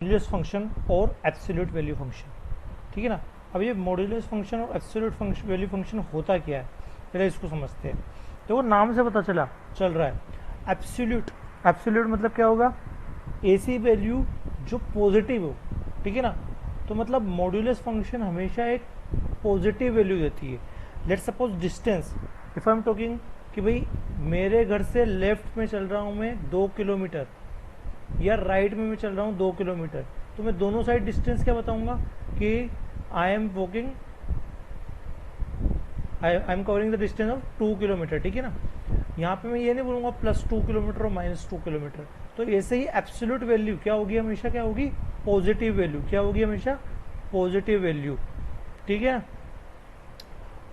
Modulus function और absolute value function, ठीक है ना। अब ये मॉड्यूलस फंक्शन और एब्सोल्यूट फंक्शन वैल्यू फंक्शन होता क्या है, पहले इसको समझते हैं। तो वो नाम से पता चल रहा है एब्सोल्यूट। एब्सोल्यूट मतलब क्या होगा, ऐसी वैल्यू जो पॉजिटिव हो, ठीक है ना। तो मतलब मॉड्यूलस फंक्शन हमेशा एक पॉजिटिव वैल्यू देती है। Let's suppose distance, if I am talking कि भाई मेरे घर से लेफ्ट में चल रहा हूँ मैं 2 किलोमीटर, या राइट में मैं चल रहा हूँ 2 किलोमीटर, तो मैं दोनों साइड डिस्टेंस क्या बताऊंगा कि I am walking, I am covering the distance of 2 kilometre, ठीक है ना। यहाँ पे मैं ये नहीं बोलूंगा +2 किलोमीटर और -2 किलोमीटर। तो ऐसे ही एब्सोल्यूट वैल्यू क्या होगी, हमेशा क्या होगी, पॉजिटिव वैल्यू। क्या होगी, हमेशा पॉजिटिव वैल्यू, ठीक है।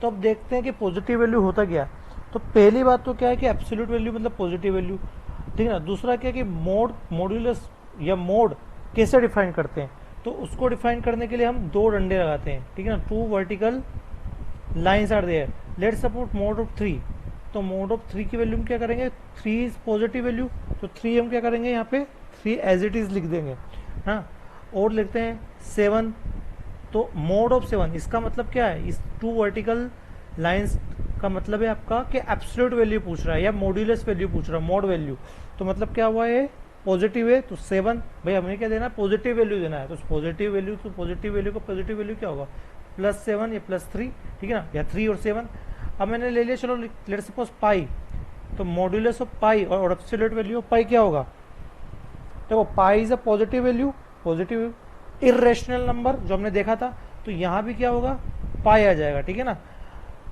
तो अब देखते हैं कि पॉजिटिव वैल्यू होता क्या है। तो पहली बात तो क्या है कि एब्सोल्यूट वैल्यू मतलब पॉजिटिव वैल्यू, ठीक है ना। दूसरा क्या है कि मॉड्यूलस या मोड कैसे डिफाइन करते हैं। तो उसको डिफाइन करने के लिए हम दो डंडे लगाते हैं, ठीक है ना। 2 vertical lines are there, let's suppose mod of 3। तो मोड ऑफ 3 की वैल्यू हम क्या करेंगे, 3 इज पॉजिटिव वैल्यू, तो 3 हम क्या करेंगे यहाँ पे 3 एज इट इज लिख देंगे, हाँ। और लिखते हैं 7, तो मोड ऑफ 7 इसका मतलब क्या है, इस 2 वर्टिकल लाइंस का मतलब है आपका कि एब्सोल्यूट वैल्यू पूछ रहा है या मॉड्यूलस वैल्यू पूछ रहा है, मोड वैल्यू। तो मतलब क्या हुआ है, पॉजिटिव है, तो 7 भाई हमें क्या देना है, पॉजिटिव वैल्यू देना है। तो पॉजिटिव वैल्यू, तो पॉजिटिव वैल्यू का पॉजिटिव वैल्यू क्या होगा, +7 या +3, ठीक है ना, या 3 और 7। अब मैंने ले लिया, चलो लेट्स सपोज पाई, तो मॉड्यूलस ऑफ पाई और एब्सोल्यूट वैल्यू ऑफ पाई क्या होगा। देखो pi is a positive value, positive irrational number जो हमने देखा था, तो यहाँ भी क्या होगा, पाई आ जाएगा, ठीक है ना।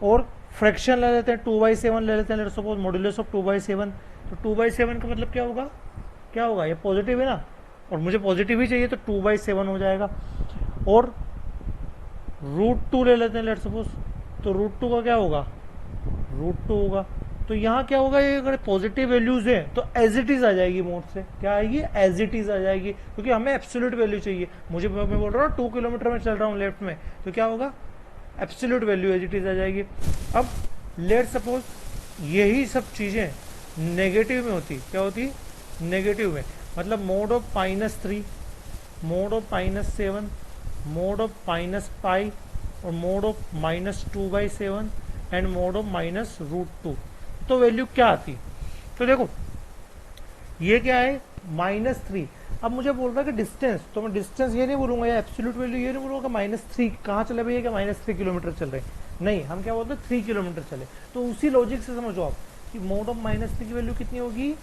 और फ्रैक्शन ले लेते हैं, 2/7 ले लेते हैं, लेट्स सपोज मॉड्यूलस ऑफ 2/7। तो 2/7 का मतलब क्या होगा, ये पॉजिटिव है ना, और मुझे पॉजिटिव ही चाहिए, तो 2/7 हो जाएगा। और √2 ले लेते हैं, लेट्स सपोज, तो √2 का क्या होगा, √2 होगा। तो यहाँ क्या होगा, ये अगर पॉजिटिव वैल्यूज है तो एज इट इज आ जाएगी, मोड से क्या आएगी, एज इट इज आ जाएगी, क्योंकि हमें एब्सोल्यूट वैल्यू चाहिए। मैं बोल रहा हूँ 2 किलोमीटर में चल रहा हूँ लेफ्ट में, तो क्या होगा, absolute value as it is आ जाएगी। अब लेट सपोज यही सब चीजें नेगेटिव में होती, क्या होती, नेगेटिव में, मतलब mod of -3, mod of -7, mod of -pi, और mod of -2/7 and mod of -√2। तो वैल्यू क्या आती, तो देखो ये क्या है, -3। अब मुझे बोल रहा है कि डिस्टेंस, तो मैं डिस्टेंस ये नहीं बोलूंगा या एब्सोल्यूट वैल्यू ये नहीं बोलूंगा, -3 कहाँ चले भैया, क्या -3 किलोमीटर चल रहे, नहीं, हम क्या बोलते हैं 3 किलोमीटर चले। तो उसी लॉजिक से समझो आप कि मोड ऑफ -3 की वैल्यू कितनी होगी,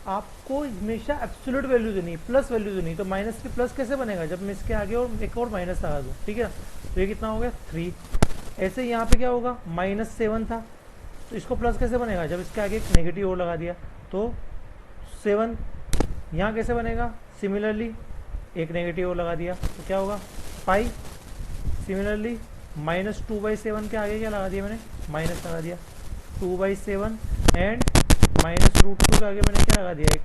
आपको हमेशा एब्सोल्यूट वैल्यू देनी है, प्लस वैल्यू देनी है। तो -3 प्लस कैसे बनेगा, जब मैं इसके आगे और एक और माइनस लगा दूँ, ठीक है। तो ये कितना हो गया, 3। ऐसे यहाँ पे क्या होगा, -7 था, तो इसको प्लस कैसे बनेगा, जब इसके आगे एक नेगेटिव और लगा दिया, तो 7। यहाँ कैसे बनेगा, सिमिलरली एक नेगेटिव और लगा दिया, तो क्या होगा, पाई। सिमिलरली -2/7 के आगे क्या लगा दिया मैंने, माइनस लगा दिया, 2/7 एंड -√2 के आगे मैंने क्या लगा दिया, एक।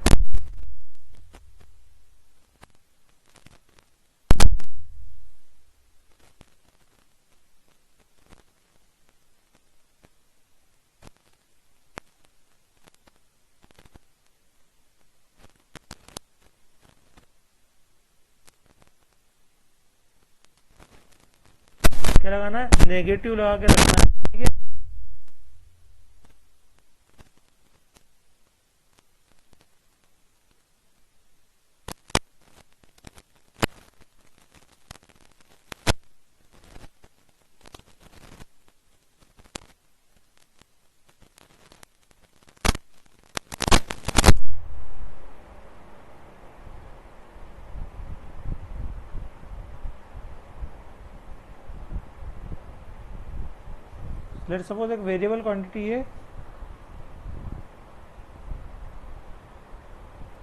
क्या लगाना है, नेगेटिव लगा के रखना है, ठीक है। लेट सपोज एक वेरिएबल क्वांटिटी है,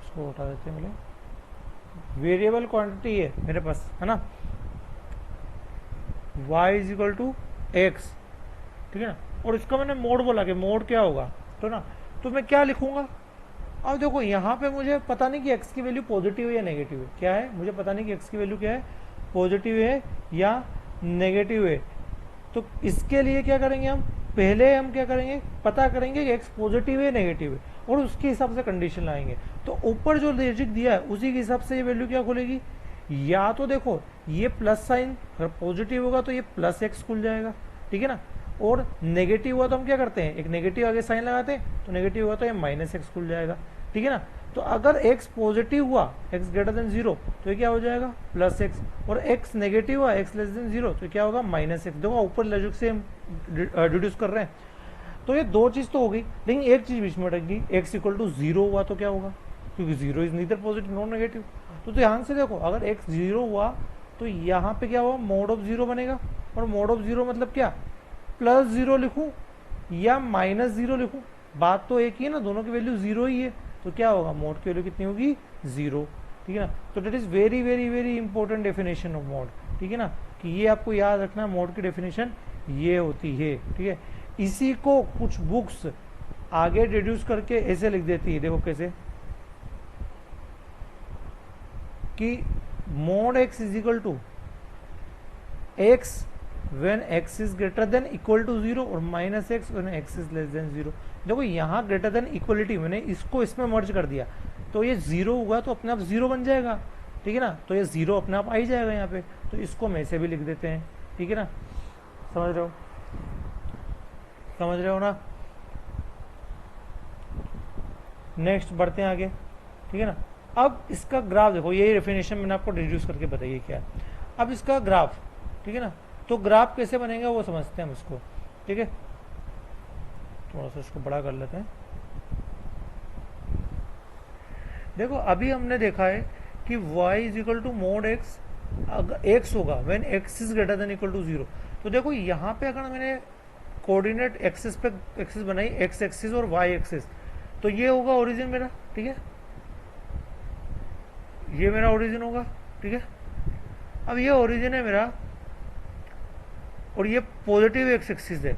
इसको उठा देते हैं, वेरिएबल क्वांटिटी है मेरे पास, है ना, y = x, ठीक है ना। और इसका मैंने मोड बोला कि मोड क्या होगा, तो ना, तो मैं क्या लिखूंगा। अब देखो यहाँ पे मुझे पता नहीं कि x की वैल्यू पॉजिटिव है या नेगेटिव है, क्या है, मुझे पता नहीं कि x की वैल्यू क्या है, पॉजिटिव है या नेगेटिव है। तो इसके लिए क्या करेंगे, हम क्या करेंगे, पता करेंगे कि x पॉजिटिव है नेगेटिव है, और उसके हिसाब से कंडीशन लाएंगे। तो ऊपर जो लॉजिक दिया है उसी के हिसाब से ये वैल्यू क्या खुलेगी, या तो देखो ये प्लस साइन अगर पॉजिटिव होगा तो ये प्लस एक्स खुल जाएगा, ठीक है ना, और नेगेटिव हुआ तो हम क्या करते हैं, एक नेगेटिव आगे साइन लगाते हैं, तो नेगेटिव हुआ तो ये माइनस एक्स खुल जाएगा, ठीक है ना। तो अगर x पॉजिटिव हुआ, x ग्रेटर देन 0, तो ये क्या हो जाएगा प्लस एक्स, और x नेगेटिव हुआ, x लेस देन 0, तो क्या होगा माइनस एक्स। देखो ऊपर लॉजिक से हम डिड्यूस कर रहे हैं। तो ये दो चीज तो हो गई, लेकिन एक चीज बीच में अटक गई, x इक्वल टू 0 हुआ तो क्या होगा, क्योंकि 0 is neither positive not negative. तो ध्यान से देखो, अगर x 0 हुआ तो यहाँ पे क्या हुआ, मोड ऑफ 0 बनेगा, और मोड ऑफ 0 मतलब क्या, प्लस 0 लिखूं या माइनस 0 लिखूं, बात तो एक ही है ना, दोनों की वैल्यू 0 ही है। तो क्या होगा, मोड की वैल्यू कितनी होगी, 0, ठीक है ना। तो that is very very very important definition of mod, ठीक है ना, कि ये आपको याद रखना, मोड की डेफिनेशन ये होती है, ठीक है। इसी को कुछ बुक्स आगे डिड्यूस करके ऐसे लिख देती है, देखो कैसे, कि mod x is equal to x when x is greater than equal to 0 और minus x when x is less than 0। देखो यहाँ ग्रेटर देन इक्वलिटी मैंने इसको इसमें मर्ज कर दिया, तो ये 0 हुआ तो अपने आप 0 बन जाएगा, ठीक है ना, तो ये 0 अपने आप आ ही जाएगा यहाँ पे, तो इसको मैं से भी लिख देते हैं, ठीक है ना, समझ रहे हो, समझ रहे हो ना। नेक्स्ट बढ़ते हैं आगे, ठीक है ना। अब इसका ग्राफ देखो, यही डेफिनेशन मैंने आपको रिड्यूस करके बताइए क्या है। अब इसका ग्राफ, ठीक है ना, तो ग्राफ कैसे बनेगा वो समझते हैं हम इसको, ठीक है। थोड़ा सा इसको बड़ा कर लेते हैं। देखो अभी हमने देखा है कि y is equal to mod x, अगर x होगा when x is greater than equal to 0। तो देखो यहाँ पे अगर मैंने कोऑर्डिनेट एक्सिस पे एक्सिस बनाई, x एक्सिस और y एक्सिस, तो ये होगा ओरिजिन मेरा, ठीक है, ये मेरा ओरिजिन होगा, ठीक है। अब ये ओरिजिन है मेरा और ये पॉजिटिव एक्स एक्सिस है,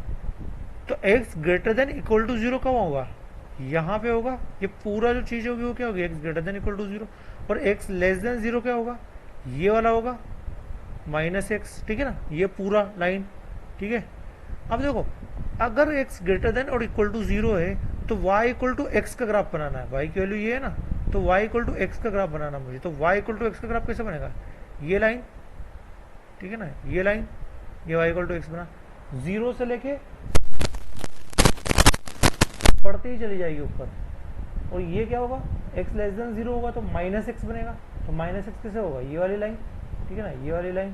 तो x greater than equal to 0 कब होगा, यहाँ पे होगा। ये पूरा जो चीज होगी वो क्या होगी, x greater than equal to 0, और x लेस देन 0 क्या होगा, ये वाला होगा माइनस एक्स, ठीक है ना, ये पूरा लाइन, ठीक है। अब देखो अगर x ग्रेटर देन और इक्वल टू 0 है तो y इक्वल टू एक्स का ग्राफ बनाना है, y की वैल्यू ये है ना, तो y इक्वल टू एक्स का ग्राफ बनाना मुझे, तो y इक्वल टू एक्स का ग्राफ कैसे बनेगा, ये लाइन, ठीक है ना, ये लाइन, ये y इक्वल टू एक्स बना, 0 से लेके बढ़ती ही चली जाएगी ऊपर, और ये क्या होगा, x लेस देन 0 होगा तो माइनस एक्स बनेगा, तो माइनस एक्स कैसे होगा, ये वाली लाइन, ठीक है ना, ये वाली लाइन,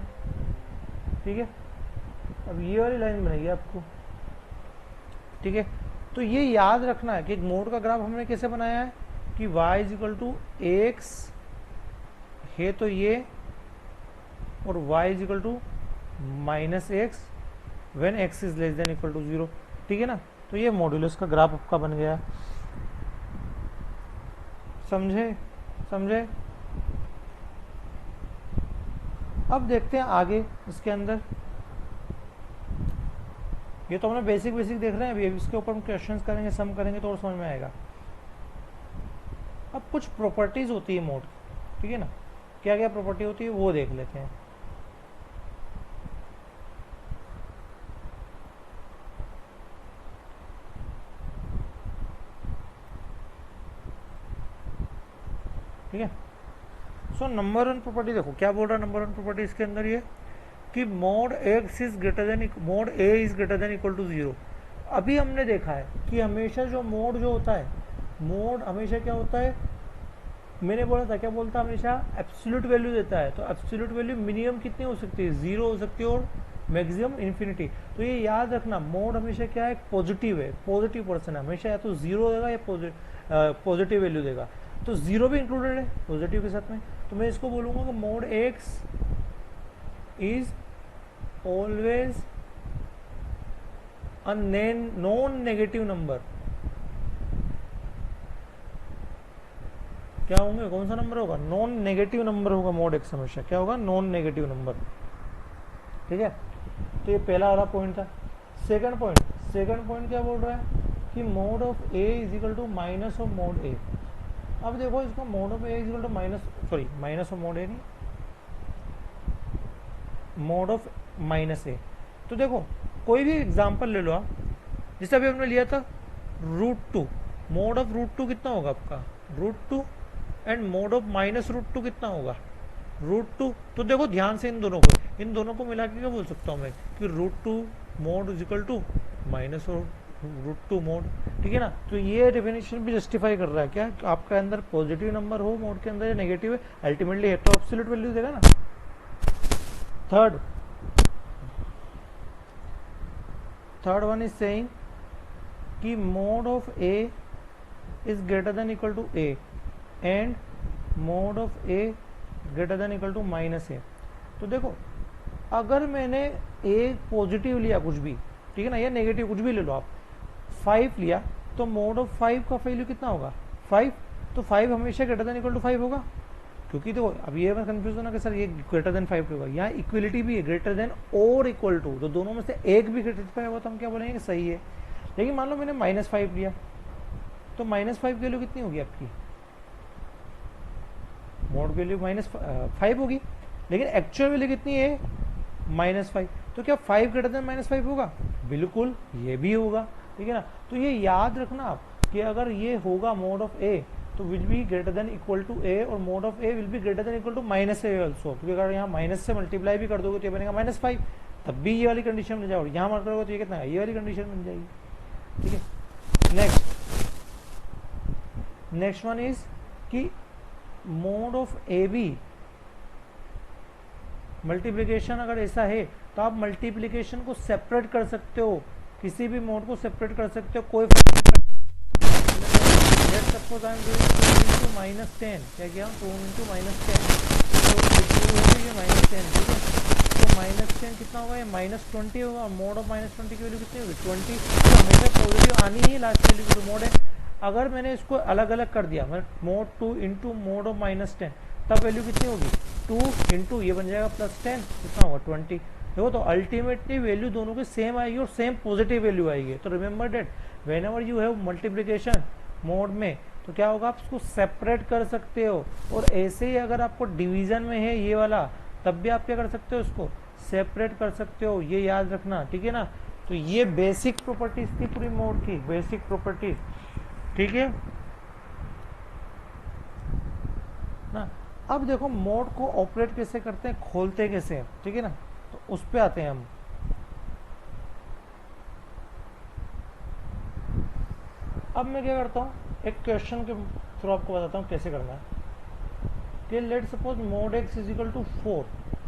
ठीक है। अब ये वाली लाइन बनेगी आपको, ठीक है। तो ये याद रखना है कि एक मोड का ग्राफ हमने कैसे बनाया है, कि y is equal to x है तो ये, और y is equal to minus x when x is less than equal to 0, ठीक है ना। तो ये मॉड्यूलस का ग्राफ आपका बन गया, समझे, समझे। अब देखते हैं आगे इसके अंदर, ये तो हमने बेसिक बेसिक देख रहे हैं, अभी इसके ऊपर हम क्वेश्चंस करेंगे, सम करेंगे तो और समझ में आएगा। अब कुछ प्रॉपर्टीज होती है मोड, ठीक है ना, क्या क्या प्रॉपर्टी होती है वो देख लेते हैं। ठीक है, सो नंबर वन प्रॉपर्टी देखो क्या बोल रहा है, नंबर वन प्रॉपर्टी इसके अंदर ये कि mod x is greater than, mod A is greater than equal to 0। अभी हमने देखा है कि हमेशा जो मोड जो होता है, मोड हमेशा क्या होता है, मैंने बोला था क्या बोलता है, हमेशा एब्सोल्यूट वैल्यू देता है। तो एब्सोल्यूट वैल्यू मिनिमम कितनी हो सकती है, 0 हो सकती है, और मैक्सिमम इन्फिनिटी। तो ये याद रखना, मोड हमेशा क्या है, पॉजिटिव है, पॉजिटिव पर्सन है, हमेशा या तो 0 देगा या पॉजिटिव वैल्यू देगा। तो 0 भी इंक्लूडेड है पॉजिटिव के साथ में, तो मैं इसको बोलूंगा कि mod x is always a non negative number. क्या होंगे, कौन सा नंबर होगा, नॉन नेगेटिव नंबर होगा मोड एक्स, हमेशा क्या होगा, नॉन नेगेटिव नंबर, ठीक है। तो ये पहला वाला पॉइंट था। सेकंड पॉइंट क्या बोल रहा है कि mod of A is equal to minus of mod A. अब देखो इसको mod of A is equal to minus of mod A नहीं, मोड ऑफ माइनस ए। तो देखो कोई भी एग्जांपल ले लो आप, जैसे अभी हमने लिया था √2, मोड ऑफ √2 कितना होगा आपका, √2, एंड मोड ऑफ माइनस √2 कितना होगा, √2। तो देखो ध्यान से इन दोनों को मिला के क्या बोल सकता हूँ मैं कि √2 mod is equal to minus √2 mod, ठीक है ना। तो ये डेफिनेशन भी जस्टिफाई कर रहा है क्या आपका अंदर पॉजिटिव नंबर हो मोड के अंदर या नेगेटिव है, अल्टीमेटली है तो एब्सोल्यूट वैल्यू देगा ना। थर्ड वन इज सेइंग कि mod of A is greater than equal to A and mod of A greater than equal to minus A. तो देखो अगर मैंने ए पॉजिटिव लिया कुछ भी, ठीक है ना, या नेगेटिव कुछ भी ले लो आप, 5 लिया तो मोड ऑफ 5 का वैल्यू कितना होगा 5। तो 5 हमेशा ग्रेटर देन इक्वल टू 5 होगा, क्योंकि देखो अब ये मैं कंफ्यूज होना कि सर ये ग्रेटर देन 5 होगा, यहाँ इक्वलिटी भी है ग्रेटर देन और इक्वल टू, तो दोनों में से एक भी ग्रेटर देन 5 होगा तो हम क्या बोलेंगे कि सही है। लेकिन मान लो मैंने -5 लिया तो -5 की वैल्यू कितनी होगी आपकी, मोड वैल्यू -5 होगी, लेकिन एक्चुअल वैल्यू कितनी है -5। तो क्या 5 ग्रेटर देन -5 होगा, बिल्कुल ये भी होगा, ठीक है ना। तो ये याद रखना आप कि अगर ये होगा मोड ऑफ ए तो will be greater than equal to A और mod of A will be greater than equal to -a also, क्योंकि अगर यहाँ माइनस से मल्टीप्लाई भी कर दोगे तो ये बनेगा -5, तब भी ये वाली कंडीशन बन जाएगी, यहाँ मत करोगे तो ये कितना है, ये वाली कंडीशन बन जाएगी, ठीक है। नेक्स्ट वन इज कि mod of A B multiplication अगर ऐसा है तो आप मल्टीप्लिकेशन को सेपरेट कर सकते हो, किसी भी मोड को सेपरेट कर सकते हो, कोई suppose I am doing 2 into -10, क्या किया 2 into -10 तो ये -10, ठीक है। तो -10 कितना होगा, ये -20 होगा, और मोड ऑफ -20 की वैल्यू कितनी होगी 20, तो हमेशा पॉजिटिव आनी ही लास्ट वैल्यू की, तो मोड है। अगर मैंने इसको अलग अलग कर दिया, मैं मोड 2 into मोड ऑफ -10, तब वैल्यू कितनी होगी 2 into ये बन जाएगा +10, कितना होगा 20। देखो तो अल्टीमेटली वैल्यू दोनों की सेम आएगी और सेम पॉजिटिव वैल्यू आएगी। तो remember that whenever you have multiplication mod में तो क्या होगा, आप इसको सेपरेट कर सकते हो, और ऐसे ही अगर आपको डिवीजन में है ये वाला तब भी आप क्या कर सकते हो, इसको सेपरेट कर सकते हो, ये याद रखना, ठीक है ना। तो ये बेसिक प्रॉपर्टीज थी पूरी मोड की, बेसिक प्रॉपर्टीज, ठीक है ना। अब देखो मोड को ऑपरेट कैसे करते हैं, खोलते कैसे हैं, ठीक है ना, तो उस पे आते हैं हम। अब मैं क्या करता हूँ, एक क्वेश्चन के थ्रू आपको बताता हूँ कैसे करना है। कि let suppose mod x is equal to 4,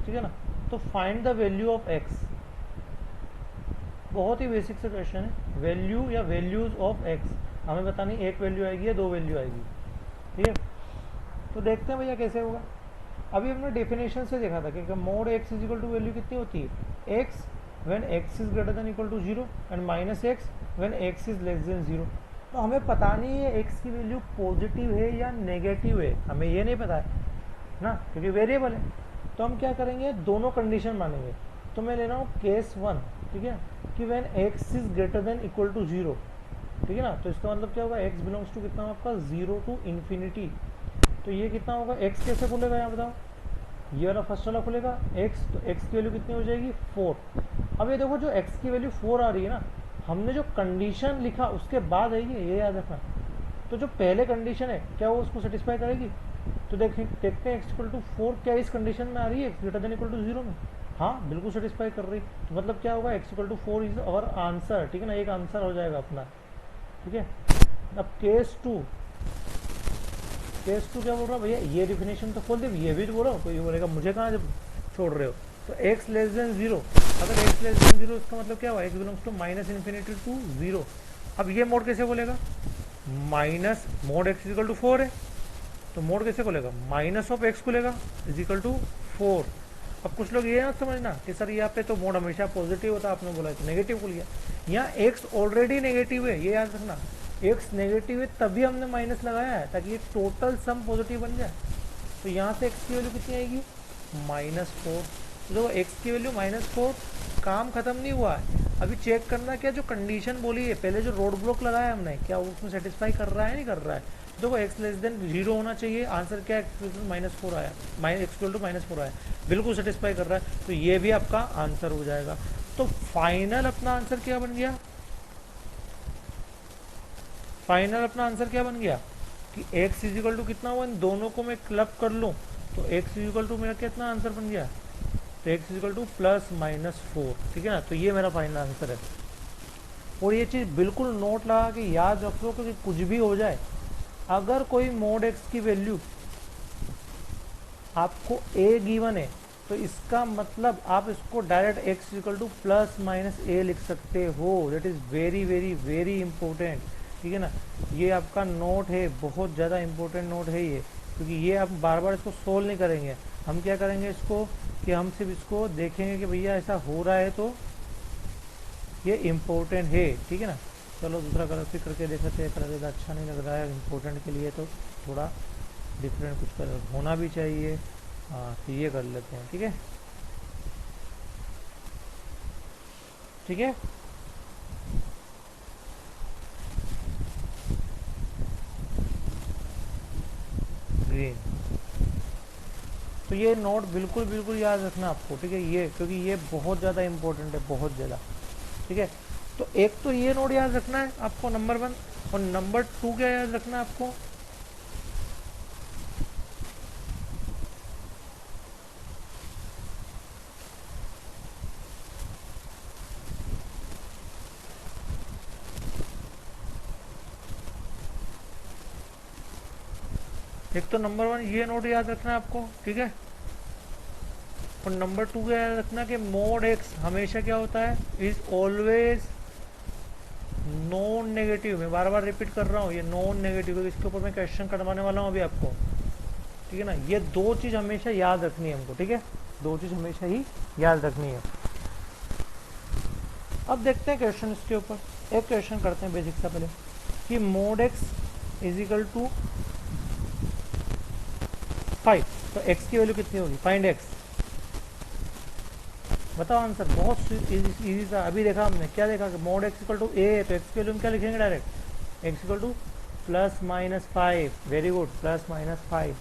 ठीक है ना, तो find the value of x। बहुत ही बेसिक से क्वेश्चन है, वैल्यू या वैल्यूज ऑफ x हमें बतानी, एक वैल्यू आएगी या दो वैल्यू आएगी, ठीक है। तो देखते हैं भैया कैसे होगा। अभी हमने डेफिनेशन से देखा था कि mod x is equal to value कितनी होती है x when x is greater than equal to 0 and -x when x is less than 0। तो हमें पता नहीं है x की वैल्यू पॉजिटिव है या नेगेटिव है, हमें ये नहीं पता है ना, क्योंकि वेरिएबल है। तो हम क्या करेंगे, दोनों कंडीशन मानेंगे। तो मैं ले रहा हूँ केस 1, ठीक है, कि when x is greater than equal to 0, ठीक है ना। तो इसका मतलब क्या होगा, x बिलोंग्स टू कितना आपका 0 टू इन्फिनिटी। तो ये कितना होगा, x कैसे खुलेगा यहाँ बताओ, ये वाला फर्स्ट वाला खुलेगा x, तो x की वैल्यू कितनी हो जाएगी 4। अब ये देखो जो x की वैल्यू 4 आ रही है ना, हमने जो कंडीशन लिखा उसके बाद है ये याद रखना। तो जो पहले कंडीशन है क्या वो उसको सेटिस्फाई करेगी, तो देखते हैं x इक्वल टू 4 क्या इस कंडीशन में आ रही है, x greater than equal to 0 में, हाँ बिल्कुल सेटिस्फाई कर रही। तो मतलब क्या होगा, x equal to 4 is our answer, ठीक है ना, एक आंसर हो जाएगा अपना, ठीक है। अब केस 2 क्या बोल रहा है भैया, ये डिफिनेशन तो खोल दे, ये भी तो बोलो, कोई बोलेगा मुझे कहाँ जब छोड़ रहे हो। तो x लेस देन 0, अगर x लेस देन 0 इसका मतलब क्या हुआ, x belongs to -infinity to 0। अब ये मोड कैसे बोलेगा, minus mod x equal to 4 है, तो मोड कैसे खुलेगा, माइनस ऑफ x खुलेगा इज इक्वल टू 4। अब कुछ लोग ये मत समझना कि सर यहाँ पे तो मोड हमेशा पॉजिटिव होता है, आपने बोला तो नेगेटिव खुल गया। यहाँ x ऑलरेडी नेगेटिव है, ये याद रखना, x नेगेटिव है तभी हमने माइनस लगाया है ताकि ये टोटल सम पॉजिटिव बन जाए। तो यहाँ से x की वैल्यू कितनी आएगी, -4। तो देखो x की वैल्यू -4, काम खत्म नहीं हुआ है, अभी चेक करना क्या जो कंडीशन बोली है, पहले जो रोड ब्लॉक लगाया हमने क्या वो उसमें सेटिस्फाई कर रहा है नहीं कर रहा है। देखो x लेस देन 0 होना चाहिए, आंसर क्या है, -4 आया, x इक्वल टू -4 आया, बिल्कुल सेटिस्फाई कर रहा है, तो ये भी आपका आंसर हो जाएगा। तो फाइनल अपना आंसर क्या बन गया, फाइनल अपना आंसर क्या बन गया कि x इज इक्वल टू कितना हुआ, इन दोनों को मैं क्लब कर लूँ तो x इक्वल टू मेरा कितना आंसर बन गया, तो x इक्वल टू +-4, ठीक है ना। तो ये मेरा फाइनल आंसर है। और ये चीज़ बिल्कुल नोट लगा के याद रख लो, क्योंकि कुछ भी हो जाए, अगर कोई मोड x की वैल्यू आपको a गिवन है तो इसका मतलब आप इसको direct x equal to +-a लिख सकते हो। That is very very very important, ठीक है ना। ये आपका नोट है, बहुत ज़्यादा इंपॉर्टेंट नोट है ये, क्योंकि ये आप बार बार इसको सोल्व नहीं करेंगे। हम क्या करेंगे इसको कि हम सिर्फ इसको देखेंगे कि भैया ऐसा हो रहा है तो ये इम्पोर्टेंट है, ठीक है ना। चलो दूसरा कलर फिर करके देखते हैं, कलर ज़्यादा अच्छा नहीं लग रहा है इम्पोर्टेंट के लिए, तो थोड़ा डिफरेंट कुछ कलर होना भी चाहिए। हाँ तो ये कर लेते हैं, ठीक है ठीक है। ग्रीन। तो ये नोट बिल्कुल बिल्कुल याद रखना आपको, ठीक है, ये क्योंकि ये बहुत ज़्यादा इंपॉर्टेंट है, बहुत ज़्यादा, ठीक है। तो एक तो ये नोट याद रखना है आपको, नंबर 1, और नंबर 2 क्या याद रखना है आपको, एक तो नंबर 1 ये नोट याद रखना है आपको, ठीक है। और नंबर 2 क्या याद रखना कि मोड एक्स हमेशा क्या होता है, इज ऑलवेज नॉन नेगेटिव। मैं बार बार रिपीट कर रहा हूँ, ये नॉन नेगेटिव, इसके ऊपर मैं क्वेश्चन करवाने वाला हूँ अभी आपको, ठीक है ना। ये दो चीज़ हमेशा याद रखनी है हमको, ठीक है, दो चीज़ हमेशा ही याद रखनी है। अब देखते हैं क्वेश्चन इसके ऊपर। एक क्वेश्चन करते हैं बेसिक सा पहले, कि mod x is equal to 5, तो x की वैल्यू कितनी होगी, फाइंड x। बताओ आंसर, बहुत इजी सा। अभी देखा हमने, क्या देखा कि mod x equal to a, तो x की वैल्यू हम क्या लिखेंगे direct, x equal to +-5। Very good, +-5।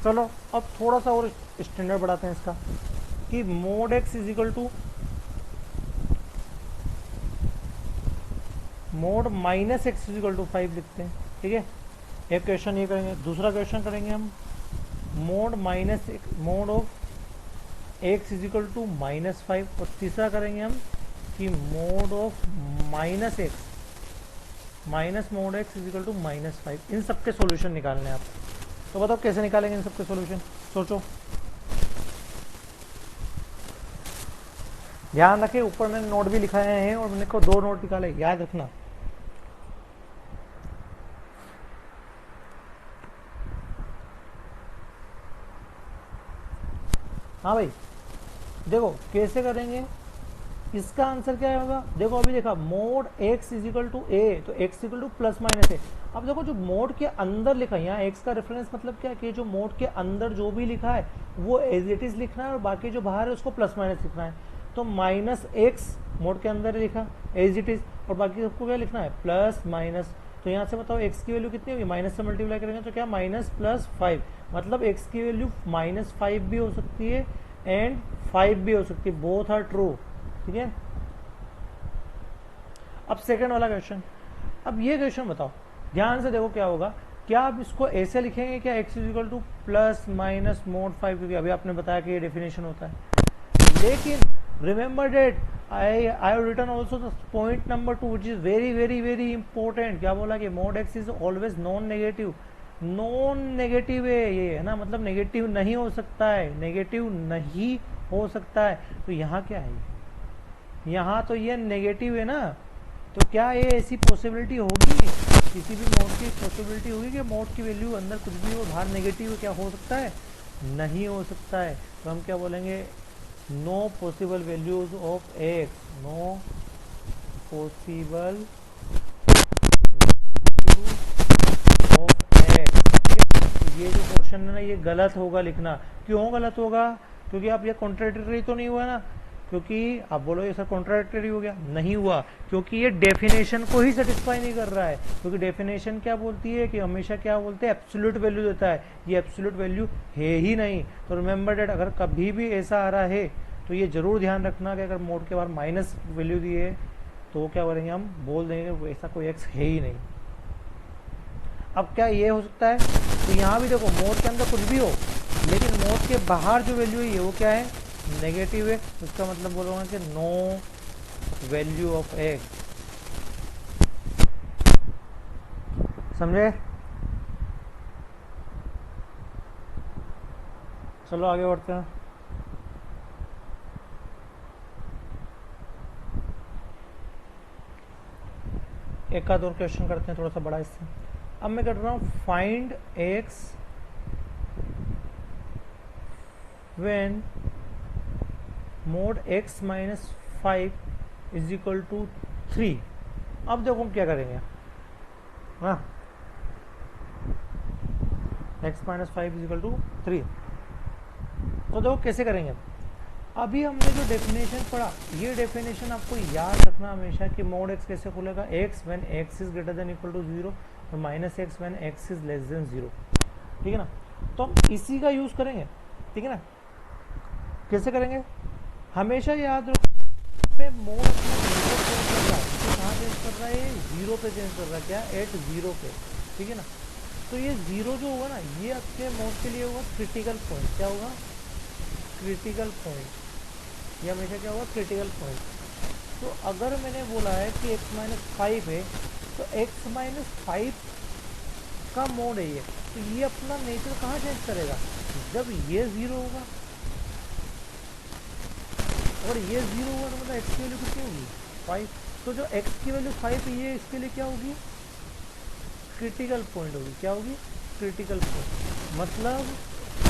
चलो अब थोड़ा सा और स्टैंडर्ड बढ़ाते हैं इसका, कि mod x is equal to mod -x is equal to 5 लिखते हैं, ठीक है। एक क्वेश्चन ये करेंगे, दूसरा क्वेश्चन करेंगे हम mod of x is equal to -5, और तीसरा करेंगे हम कि mod of -x minus mod x is equal to -5। इन सबके सॉल्यूशन निकालने हैं आप, तो बताओ कैसे निकालेंगे इन सबके सॉल्यूशन, सोचो। ध्यान रखें, ऊपर मैंने नोट भी लिखाए हैं और मैंने को 2 नोट निकाले, याद रखना। हाँ भाई देखो कैसे करेंगे, इसका आंसर क्या होगा, देखो अभी देखा mod x is equal to A, तो x इक्वल टू +-a। अब देखो जो मोड के अंदर लिखा है, यहाँ x का रेफरेंस मतलब क्या है कि जो मोड के अंदर जो भी लिखा है वो एज इट इज लिखना है, और बाकी जो बाहर है उसको +- लिखना है। तो -x मोड के अंदर लिखा एज इट इज, और बाकी सबको क्या लिखना है, +-। तो यहाँ से बताओ x की वैल्यू कितनी होगी, माइनस से मल्टीप्लाई करेंगे तो क्या -+5, मतलब x की वैल्यू -5 भी हो सकती है एंड 5 भी हो सकती है, बोथ आर ट्रू, ठीक है। अब सेकंड वाला क्वेश्चन, अब ये क्वेश्चन बताओ, ध्यान से देखो क्या होगा, क्या आप इसको ऐसे लिखेंगे क्या, x is equal to +-mod 5, क्योंकि अभी आपने बताया कि ये डेफिनेशन होता है, लेकिन remember that I have written also the point number 2 which is very very very important. क्या बोला कि mod x is always non negative, non negative है ये, है ना, मतलब नेगेटिव नहीं हो सकता है, नेगेटिव नहीं हो सकता है। तो यहाँ क्या है, यहाँ तो ये नेगेटिव है ना, तो क्या ये ऐसी पॉसिबिलिटी होगी, किसी भी मोड की पॉसिबिलिटी होगी कि मोड की वैल्यू अंदर कुछ भी हो, बाहर नेगेटिव है, क्या हो सकता है, नहीं हो सकता है। तो हम क्या बोलेंगे, no possible values of x, no possible ये जो क्वेश्चन है ना ये गलत होगा लिखना। क्यों गलत होगा, क्योंकि आप ये कॉन्ट्राडिक्टरी तो नहीं हुआ ना, क्योंकि आप बोलो ये सर कॉन्ट्राडिक्टरी हो गया, नहीं हुआ, क्योंकि ये डेफिनेशन को ही सेटिस्फाई नहीं कर रहा है। क्योंकि डेफिनेशन क्या बोलती है कि हमेशा क्या बोलते हैं, एब्सोल्यूट वैल्यू देता है, ये एब्सोल्यूट वैल्यू है ही नहीं। तो रिमेंबर डेट, अगर कभी भी ऐसा आ रहा है तो ये जरूर ध्यान रखना कि अगर मोड के बाद माइनस वैल्यू दी है तो क्या करेंगे, हम बोल देंगे ऐसा कोई एक्स है ही नहीं। अब क्या ये हो सकता है तो यहाँ भी देखो मोड के अंदर कुछ भी हो, लेकिन मोड के बाहर जो वैल्यू है वो क्या है, नेगेटिव है। उसका मतलब बोलूँगा कि नो वैल्यू ऑफ एक्स। समझे? चलो आगे बढ़ते हैं। एक आध और क्वेश्चन करते हैं थोड़ा सा बड़ा इससे। अब मैं कर रहा हूँ find x when mod x minus 5 is equal to 3। अब देखो हम क्या करेंगे, हाँ, x minus 5 is equal to 3। तो देखो कैसे करेंगे। अभी हमने जो डेफिनेशन पढ़ा, ये डेफिनेशन आपको याद रखना हमेशा कि मोड एक्स कैसे खुलेगा, x when x is greater than equal to 0 और minus x when x is less than 0। ठीक है ना? तो हम इसी का यूज करेंगे। ठीक है ना? कैसे करेंगे, हमेशा याद रखो पे मोड अपना चेंज कर रहा है, कहाँ चेंज कर रहा है, 0 पे चेंज कर रहा है, क्या, एट 0 पे। ठीक है ना? तो ये 0 जो होगा ना, ये आपके मोड के लिए होगा क्रिटिकल पॉइंट। क्या होगा, क्रिटिकल पॉइंट। ये हमेशा क्या होगा, क्रिटिकल पॉइंट। तो अगर मैंने बोला है कि x माइनस 5 है, तो x माइनस 5 का मोड है ये, तो ये अपना नेचर कहाँ चेंज करेगा, जब ये 0 होगा। अगर ये 0 होगा तो मतलब x की वैल्यू कितनी होगी, 5। तो जो x की वैल्यू 5 है, ये इसके लिए क्या होगी, क्रिटिकल पॉइंट होगी। क्या होगी, क्रिटिकल पॉइंट। मतलब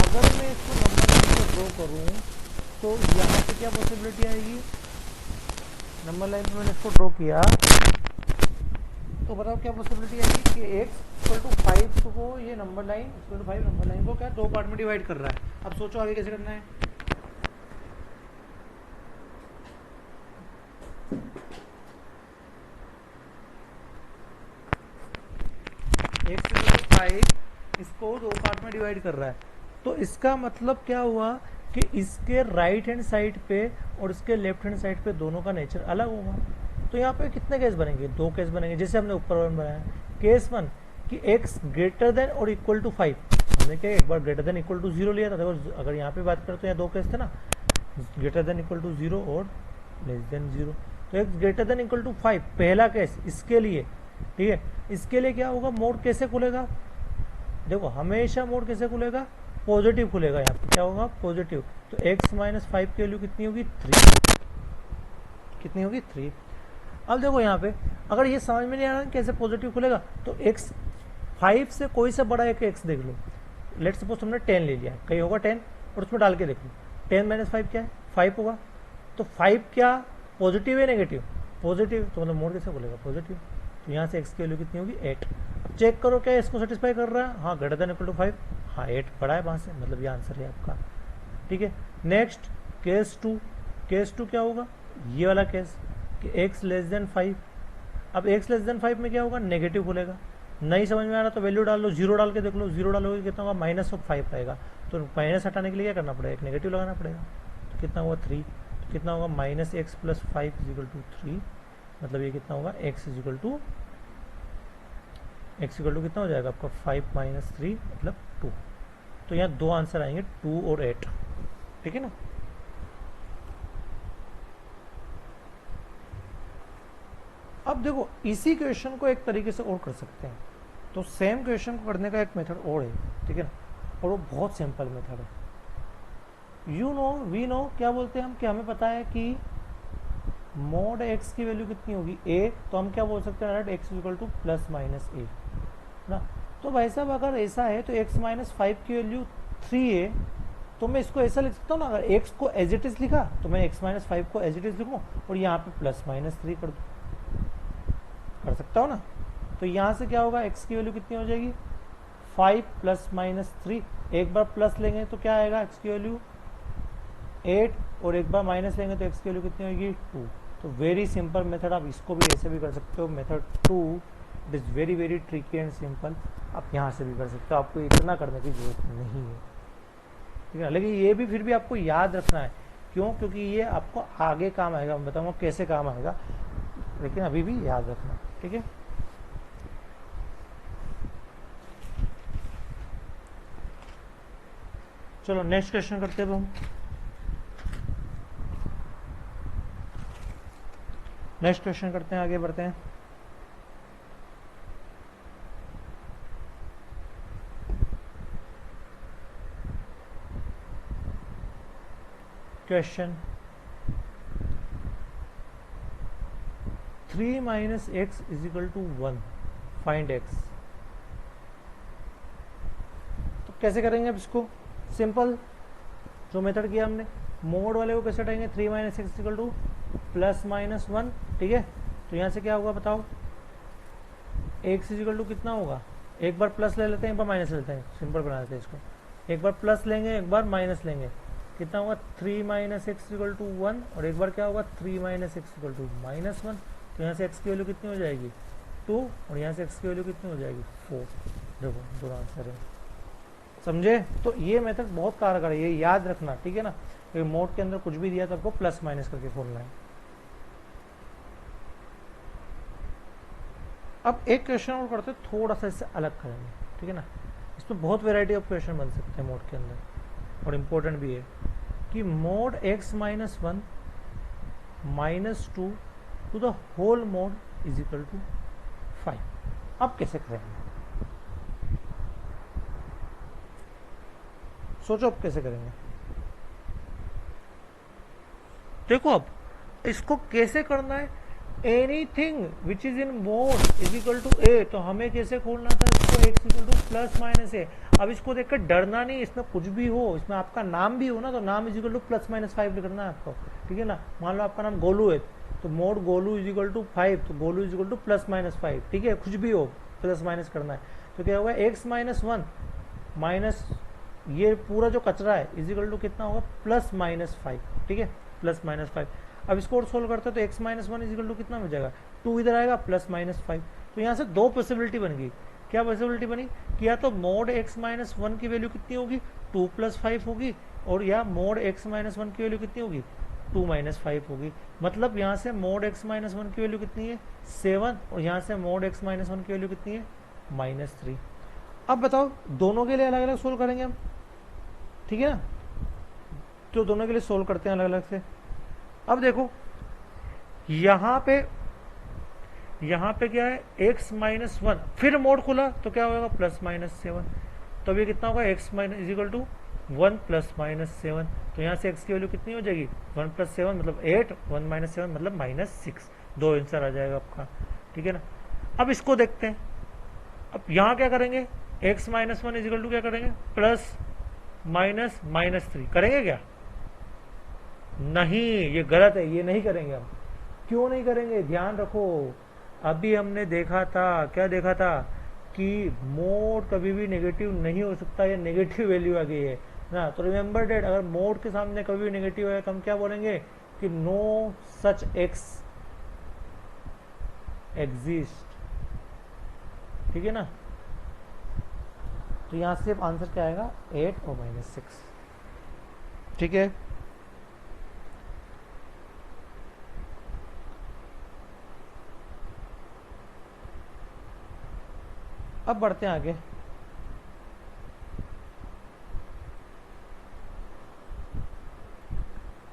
अगर मैं इसको नंबर लाइन पर ड्रॉ करूँ तो यहाँ पे क्या पॉसिबिलिटी आएगी, नंबर लाइन पे मैंने इसको ड्रॉ किया तो बताओ क्या पॉसिबिलिटी आएगी कि x इक्वल टू 5 को, ये number line equal to 5 number line को क्या दो पार्ट में डिवाइड कर रहा है। अब सोचो आगे कैसे करना है। x इक्वल टू 5 इसको दो पार्ट में डिवाइड कर रहा है, तो इसका मतलब क्या हुआ कि इसके राइट हैंड साइड पे और इसके लेफ्ट हैंड साइड पे दोनों का नेचर अलग होगा। तो यहाँ पे कितने केस बनेंगे, दो केस बनेंगे, जैसे हमने ऊपर वन बनाया। केस 1 कि x ग्रेटर देन और इक्वल टू 5, हमने क्या एक बार ग्रेटर देन इक्वल टू 0 लिया था। देखो अगर यहाँ पे बात करें तो यहाँ दो केस थे ना, ग्रेटर देन इक्वल टू 0 और लेस देन 0। तो x greater than equal to 5 पहला केस इसके लिए। ठीक है, इसके लिए क्या होगा, मोड कैसे खुलेगा, देखो हमेशा मोड कैसे खुलेगा, पॉजिटिव खुलेगा। यहाँ पे क्या होगा, पॉजिटिव। तो x माइनस 5 की वैल्यू कितनी होगी, 3। कितनी होगी, 3। अब देखो यहाँ पे अगर ये समझ में नहीं आ रहा कैसे पॉजिटिव खुलेगा, तो x 5 से कोई सा बड़ा एक x देख लो। लेट्स सपोज तुमने 10 ले लिया, कहीं होगा 10 और उसमें डाल के देख लो 10 माइनस 5 क्या है, 5 होगा। तो 5 क्या पॉजिटिव है नेगेटिव, पॉजिटिव। तो मतलब मोड कैसे खुलेगा, पॉजिटिव। तो यहाँ से x की वैल्यू कितनी होगी, 8। चेक करो क्या इसको सेटिस्फाई कर रहा है, हाँ ग्रेटर देन इक्वल टू 5, हाँ 8 बड़ा है वहाँ से, मतलब ये आंसर है आपका। ठीक है, नेक्स्ट केस 2। केस 2 क्या होगा, ये वाला केस कि x लेस देन 5। अब x लेस देन 5 में क्या होगा, नेगेटिव खुलेगा। नहीं समझ में आ रहा तो वैल्यू डाल लो, 0 डाल के देख लो, 0 डालोगे कितना होगा, -5 आएगा। तो माइनस हटाने के लिए क्या करना पड़ेगा, एक नेगेटिव लगाना पड़ेगा। तो कितना होगा, 3। तो कितना होगा, -x plus 5 is equal to 3। मतलब ये कितना होगा, x इक्वल टू कितना हो जाएगा आपका, 5 माइनस 3 मतलब 2। तो यहाँ दो आंसर आएंगे, 2 और 8। ठीक है ना? अब देखो इसी क्वेश्चन को एक तरीके से और कर सकते हैं। तो सेम क्वेश्चन को करने का एक मेथड और है, ठीक है ना, और वो बहुत सिंपल मेथड है। यू नो, वी नो, क्या बोलते हैं हम, कि हमें पता है कि मोड x की वैल्यू कितनी होगी, a। तो हम क्या बोल सकते हैं, x equal to plus minus a ना। तो भाई साहब अगर ऐसा है तो x माइनस 5 की वैल्यू 3 है, तो मैं इसको ऐसा लिख सकता हूँ ना, अगर x को एज इट इज लिखा तो मैं x माइनस 5 को एज इट इज लिखूँ और यहाँ पे प्लस माइनस 3 कर सकता हूँ ना। तो यहाँ से क्या होगा, x की वैल्यू कितनी हो जाएगी, 5 प्लस माइनस 3। एक बार प्लस लेंगे तो क्या आएगा, x की वैल्यू 8, और एक बार माइनस लेंगे तो x की वैल्यू कितनी होगी, 2। तो वेरी सिंपल मेथड, आप इसको भी ऐसे भी कर सकते हो। Method 2 it is very very tricky and simple. आप यहाँ से भी कर सकते हो, आपको इतना करने की जरूरत नहीं है, ठीक है। लेकिन ये भी फिर भी आपको याद रखना है, क्यों, क्योंकि ये आपको आगे काम आएगा। मैं बताऊँगा कैसे काम आएगा, लेकिन अभी भी याद रखना, ठीक है। चलो नेक्स्ट क्वेश्चन करते हैं अब हम। नेक्स्ट क्वेश्चन करते हैं, आगे बढ़ते हैं। Question 3 minus x is equal to 1, find x. तो कैसे करेंगे अब इसको? सिंपल, जो मेथड किया हमने, मोड वाले को कैसे हटाएंगे? 3 minus x equal to plus minus 1, ठीक है। तो यहाँ से क्या होगा बताओ? एक्स इज इक्वल टू कितना होगा? एक बार प्लस ले लेते हैं, एक बार माइनस ले लेते हैं, सिंपल बना देते हैं इसको। एक बार प्लस लेंगे, एक बार माइनस लेंगे, कितना होगा? 3 माइनस एक्स इक्वल टू 1, और एक बार क्या होगा? 3 minus x equal to minus 1। तो यहाँ से एक्स की वैल्यू कितनी हो जाएगी? 2, और यहाँ से एक्स की वैल्यू कितनी हो जाएगी? 4। देखो दोनों आंसर है, समझे? तो ये मेथड बहुत कारगर है, ये याद रखना, ठीक है ना। क्योंकि मोड के अंदर कुछ भी दिया तो आपको प्लस माइनस करके खोलना है। अब एक क्वेश्चन और करते हैं, थोड़ा सा इससे अलग करेंगे, ठीक है ना। इसमें बहुत वेराइटी ऑफ क्वेश्चन बन सकते हैं मोड के अंदर, और इम्पोर्टेंट भी है कि mod x minus 1 minus 2 to the whole mod is equal to 5। अब कैसे करेंगे? सोचो अब कैसे करेंगे। देखो अब इसको कैसे करना है? Anything which is in mod is equal to A, तो हमें कैसे खोलना था इसको? X equal to plus minus A. अब इसको देखकर डरना नहीं, इसमें कुछ भी हो, इसमें आपका नाम भी हो ना, तो नाम is equal to plus minus 5 लिखना है आपको, ठीक है ना। मान लो आपका नाम गोलू है, तो mod Golu is equal to 5, तो Golu is equal to plus minus 5, ठीक है। कुछ भी हो, प्लस माइनस करना है। तो क्या होगा? एक्स माइनस 1 माइनस ये पूरा जो कचरा है इज इक्वल टू कितना होगा? प्लस माइनस 5, ठीक है, प्लस माइनस 5। अब इसको और सोल्व करते हैं तो x minus 1 is equal to कितना हो जाएगा? 2 इधर आएगा, प्लस माइनस 5। तो यहाँ से दो पॉसिबिलिटी बन गई। क्या पॉसिबिलिटी बनी? कि या तो मोड एक्स माइनस 1 की वैल्यू कितनी होगी? 2 प्लस 5 होगी, और या मोड एक्स माइनस 1 की वैल्यू कितनी होगी? 2 माइनस 5 होगी। मतलब यहाँ से मोड एक्स माइनस 1 की वैल्यू कितनी है? 7, और यहाँ से मोड एक्स माइनस 1 की वैल्यू कितनी है? -3। अब बताओ, दोनों के लिए अलग अलग सोल्व करेंगे हम, ठीक है ना। तो दोनों के लिए सोल्व करते हैं अलग अलग से। अब देखो यहाँ पे क्या है? x माइनस 1, फिर मोड खुला तो क्या होगा? Plus minus 7। तो अभी कितना होगा? x minus is equal to 1 plus minus 7। तो यहाँ से x की वैल्यू कितनी हो जाएगी? 1 प्लस 7 मतलब 8, 1 माइनस 7 मतलब -6। दो आंसर आ जाएगा आपका, ठीक है ना। अब इसको देखते हैं। अब यहाँ क्या करेंगे? x minus 1 is equal to क्या करेंगे? प्लस माइनस -3 करेंगे क्या? नहीं, ये गलत है, ये नहीं करेंगे हम। क्यों नहीं करेंगे? ध्यान रखो, अभी हमने देखा था, क्या देखा था? कि मोड कभी भी नेगेटिव नहीं हो सकता, ये नेगेटिव वैल्यू आ गई है ना। तो रिमेंबर डेट, अगर मोड के सामने कभी भी नेगेटिव है तो हम क्या बोलेंगे? कि नो सच एक्स एग्जिस्ट, ठीक है ना। तो यहां से आंसर क्या आएगा? 8 और -6, ठीक है। अब बढ़ते हैं आगे।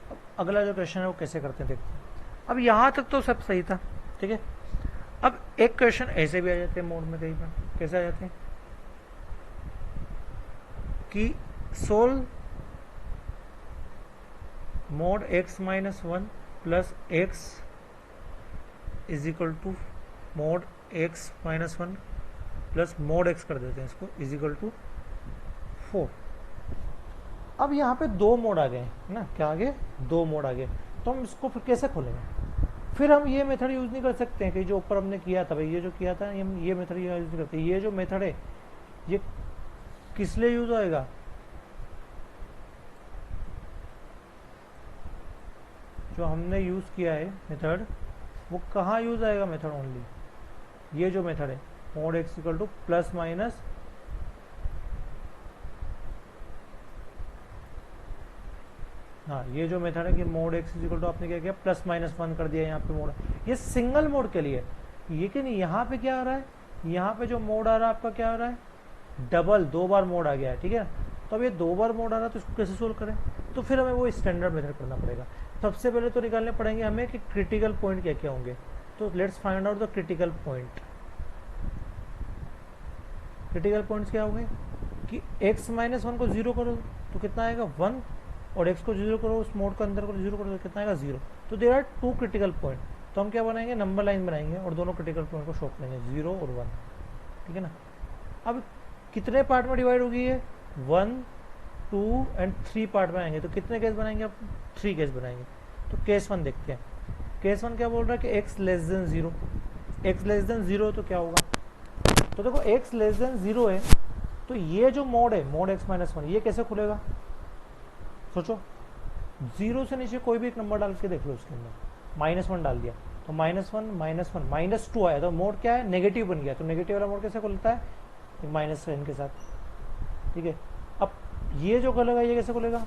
अब अगला जो क्वेश्चन है वो कैसे करते हैं देखते हैं। अब यहां तक तो सब सही था, ठीक है। अब एक क्वेश्चन ऐसे भी आ जाते हैं मोड में, कई बार कैसे आ जाते हैं कि solve mod x minus 1 plus x is equal to mod x minus 1 plus mod x कर देते हैं इसको, इज इक्वल टू 4। अब यहाँ पे दो मोड आ गए ना, क्या आ गए? दो मोड आ गए। तो हम इसको फिर कैसे खोलेंगे? फिर हम ये मेथड यूज नहीं कर सकते हैं कि जो ऊपर हमने किया था, भाई ये जो किया था हम ये मेथड यूज नहीं करते। ये जो मेथड है ये किस लिए यूज होएगा? जो हमने यूज किया है मेथड, वो कहाँ यूज आएगा मेथड? ओनली ये जो मेथड है mode x equal to plus minus, हाँ ये जो मेथड है कि मोड एक्स इक्वल टू आपने क्या किया? प्लस माइनस 1 कर दिया यहाँ पे मोड। ये सिंगल मोड के लिए। लेकिन यहाँ पे क्या आ रहा है? यहाँ पे जो मोड आ रहा है आपका क्या आ रहा है? डबल, दो बार मोड आ गया है, ठीक है। तो अब ये 2 बार मोड आ रहा है तो इसको कैसे सोल्व करें, तो फिर हमें वो स्टैंडर्ड मेथड करना पड़ेगा। सबसे पहले तो निकालने पड़ेंगे हमें कि क्रिटिकल पॉइंट क्या क्या होंगे। तो let's find out the critical point. Critical points क्या होंगे कि x माइनस 1 को 0 करो तो कितना आएगा 1, और x को 0 करो, उस मोड को अंदर को 0 करो तो कितना आएगा 0। तो देयर आर 2 क्रिटिकल पॉइंट। तो हम क्या बनाएंगे, नंबर लाइन बनाएंगे और दोनों क्रिटिकल पॉइंट को शो करेंगे 0 और 1, ठीक है ना। अब कितने पार्ट में डिवाइड होगी ये, 1, 2 एंड 3 पार्ट में आएंगे। तो कितने केस बनाएंगे आप, 3 केस बनाएंगे। तो केस 1 देखते हैं। केस 1 क्या बोल रहा है कि x less than 0। x less than 0 तो क्या होगा, तो देखो x लेस देन 0 है तो ये जो मोड है, मोड x माइनस 1, ये कैसे खुलेगा, सोचो। 0 से नीचे कोई भी एक नंबर डाल के देख लो, उसके अंदर -1 डाल दिया तो -1 -2 आया, तो मोड क्या है, नेगेटिव बन गया। तो नेगेटिव वाला मोड कैसे खुलता है, माइनस साइन के साथ, ठीक है। अब ये जो खुलेगा ये कैसे खुलेगा,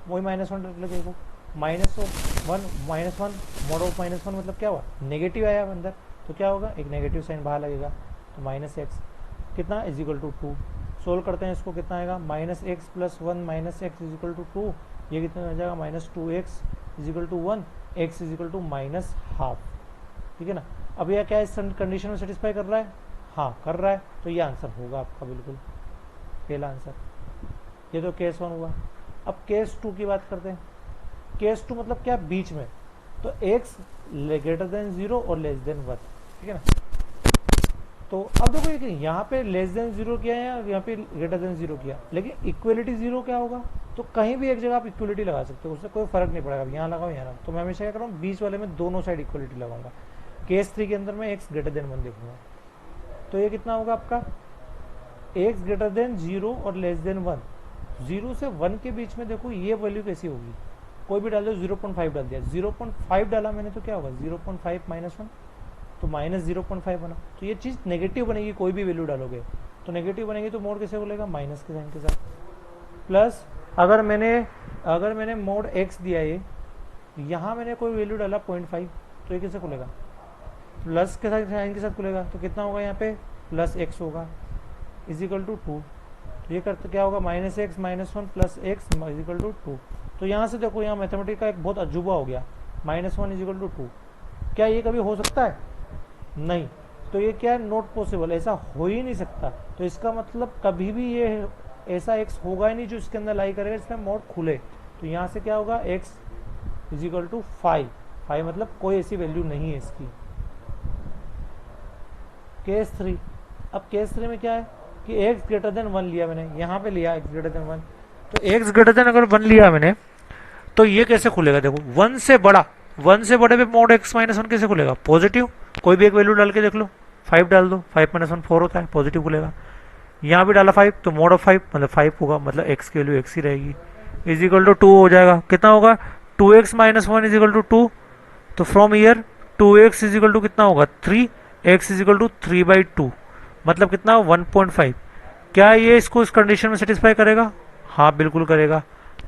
वही -1 लगेगा, -1 मोड ऑफ -1 मतलब क्या हुआ, नेगेटिव आया अंदर, तो क्या होगा, एक नेगेटिव साइन बाहर लगेगा। तो -x कितना इज इक्वल टू 2। सोल्व करते हैं इसको, कितना आएगा, -x plus 1 -x is equal to 2। ये कितना हो जाएगा, -2x is equal to 1, x is equal to -12, ठीक है ना। अब यह क्या इस कंडीशन में सेटिस्फाई कर रहा है, हाँ कर रहा है, तो ये आंसर होगा आपका बिल्कुल पहला आंसर। ये तो केस 1 हुआ। अब केस 2 की बात करते हैं। केस 2 मतलब क्या, बीच में, तो x ग्रेटर देन 0 और लेस देन 1, ठीक है ना। तो अब देखो ये यहाँ पे लेस देन 0 किया है, यहाँ पे ग्रेटर देन 0 किया, लेकिन इक्वलिटी 0 क्या होगा, तो कहीं भी एक जगह आप इक्वलिटी लगा सकते हो, उससे कोई फर्क नहीं पड़ेगा, यहाँ लगाओ यहाँ लगाओ। तो मैं हमेशा क्या कर रहा हूँ, बीच वाले में दोनों साइड इक्वलिटी लगाऊंगा। केस 3 के अंदर मैं x ग्रेटर देन 1 देखूंगा, तो ये कितना होगा आपका, x ग्रेटर देन 0 और लेस देन 1। 0 से 1 के बीच में देखो ये वैल्यू कैसी होगी, कोई भी डाल दो, 0.5 डाल दिया, 0.5 डाला मैंने तो क्या होगा, 0.5 -1 तो -0.5 बना। तो ये चीज़ नेगेटिव बनेगी, कोई भी वैल्यू डालोगे तो नेगेटिव बनेगी, तो मोड कैसे बोलेगा, माइनस के साइन के साथ। प्लस अगर मैंने मोड x दिया है, यहाँ मैंने कोई वैल्यू डाला 0.5, तो ये कैसे खुलेगा, प्लस के साथ साइन के साथ खुलेगा। तो कितना होगा यहाँ पे, +x होगा इज इक्वल टू 2। तो ये करते क्या होगा, -x -1 plus x is equal to 2। तो यहाँ से देखो, यहाँ मैथमेटिक्स का एक बहुत अजूबा हो गया, -1 इज इक्वल टू 2। क्या ये कभी हो सकता है, नहीं। तो ये क्या है, नॉट पॉसिबल, ऐसा हो ही नहीं सकता। तो इसका मतलब कभी भी ये ऐसा x होगा ही नहीं जो इसके अंदर लाई करेगा इसमें मोड खुले। तो यहाँ से क्या होगा, x इज इक्वल टू 5 मतलब कोई ऐसी वैल्यू नहीं है इसकी। केस 3, अब केस 3 में क्या है कि x ग्रेटर देन 1 लिया मैंने, यहाँ पे लिया x ग्रेटर देन 1। तो x ग्रेटर देन अगर 1 लिया मैंने, तो ये कैसे खुलेगा, देखो 1 से बड़े पे मोड x माइनस 1 कैसे खुलेगा, पॉजिटिव, कोई भी एक वैल्यू डाल के देख लो, 5 डाल दो, 5 - 1 4 होता है, पॉजिटिव खुलेगा। यहाँ भी डाला 5 तो मोड ऑफ 5 मतलब 5 होगा, मतलब x की वैल्यू x ही रहेगी, इज इक्वल टू 2 हो जाएगा। कितना होगा, 2x minus 1 is equal to 2। तो from here 2x is equal to कितना होगा, 3, x इज इक्वल टू 3/2 मतलब कितना, 1.5। क्या ये इसको इस कंडीशन में सेटिस्फाई करेगा, हाँ बिल्कुल करेगा।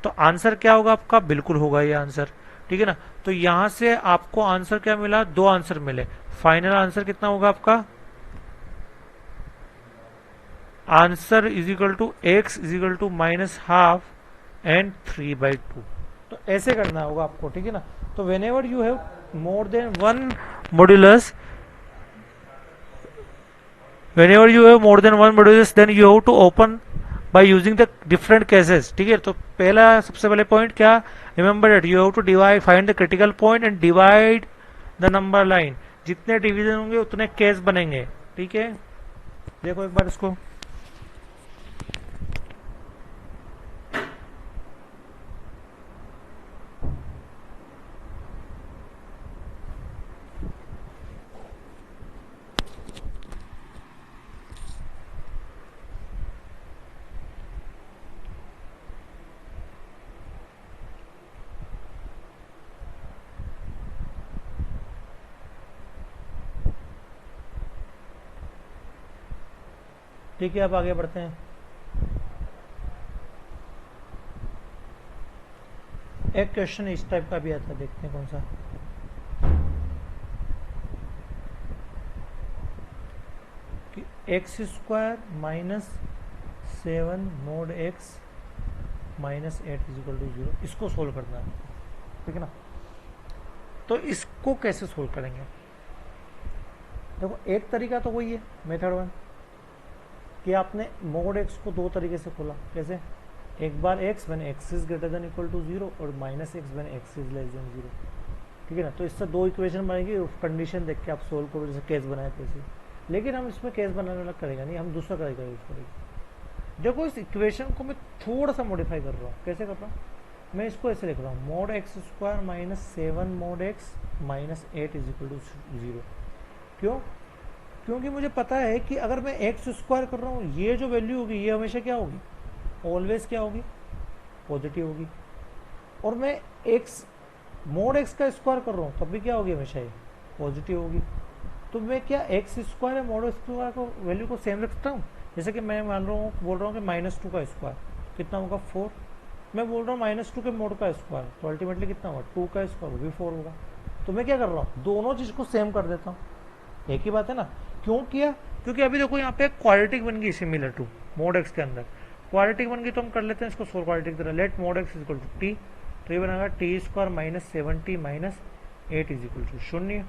तो आंसर क्या होगा आपका, बिल्कुल होगा ये आंसर, ठीक है ना। तो यहां से आपको आंसर क्या मिला, 2 आंसर मिले। फाइनल आंसर कितना होगा आपका, answer is equal to x is equal to -12 and 3/2। तो ऐसे करना होगा आपको, ठीक है ना। तो when ever you have more than 1 modulus, whenever you have more than one modulus, then you have to open by using the different cases, ठीक है। तो पहला सबसे पहले पॉइंट क्या, remember that you have to divide, find the critical point and divide the number line. जितने division होंगे उतने केस बनेंगे, ठीक है। देखो एक बार इसको, ठीक है। अब आगे बढ़ते हैं। एक क्वेश्चन इस टाइप का भी आता है, देखते हैं कौन सा। कि x² - 7 mod x minus 8 is equal to 0, इसको सोल्व करना है, ठीक है ना। तो इसको कैसे सोल्व करेंगे? देखो एक तरीका तो वही है मेथड 1 कि आपने मोड एक्स को दो तरीके से खोला। कैसे? एक बार x when x is greater than equal to 0 और minus x when x is less than 0, ठीक है ना। तो इससे दो इक्वेशन बनेगी, कंडीशन देख के आप सोल्व करो, जैसे केस बनाए तैसे। लेकिन हम इसमें केस बनाने वाला करेगा नहीं, हम दूसरा तरीका यूज करेंगे। देखो इस इक्वेशन को मैं थोड़ा सा मॉडिफाई कर रहा हूँ। कैसे कर रहा हूँ? मैं इसको ऐसे लिख रहा हूँ, mod x square minus 7 mod x minus 8 is equal to 0। क्यों? क्योंकि मुझे पता है कि अगर मैं एक्स स्क्वायर कर रहा हूँ, ये जो वैल्यू होगी ये हमेशा क्या होगी? ऑलवेज क्या होगी? पॉजिटिव होगी। और मैं एक्स मोड एक्स का स्क्वायर कर रहा हूँ तब भी क्या होगी? हमेशा ये पॉजिटिव होगी। तो मैं क्या एक्स स्क्वायर या मोड एक्स स्क्वायर को वैल्यू को सेम रखता हूँ? जैसे कि मैं मान रहा हूँ, बोल रहा हूँ कि -2 का स्क्वायर कितना होगा? 4। मैं बोल रहा हूँ -2 के मोड का स्क्वायर, तो अल्टीमेटली कितना होगा? 2 का स्क्वायर, वो भी 4 होगा। तो मैं क्या कर रहा हूँ? दोनों चीज़ को सेम कर देता हूँ। एक ही बात है ना। क्यों किया? क्योंकि अभी देखो यहाँ पे क्वाड्रेटिक बन गई सिमिलर टू मोड एक्स के अंदर क्वाड्रेटिक बन गई, तो हम कर लेते हैं इसको सोल क्वाड्रेटिक की तरह। Let mod x equal to t, तो ये बनेगा t square minus 7t minus 8 is equal to 0।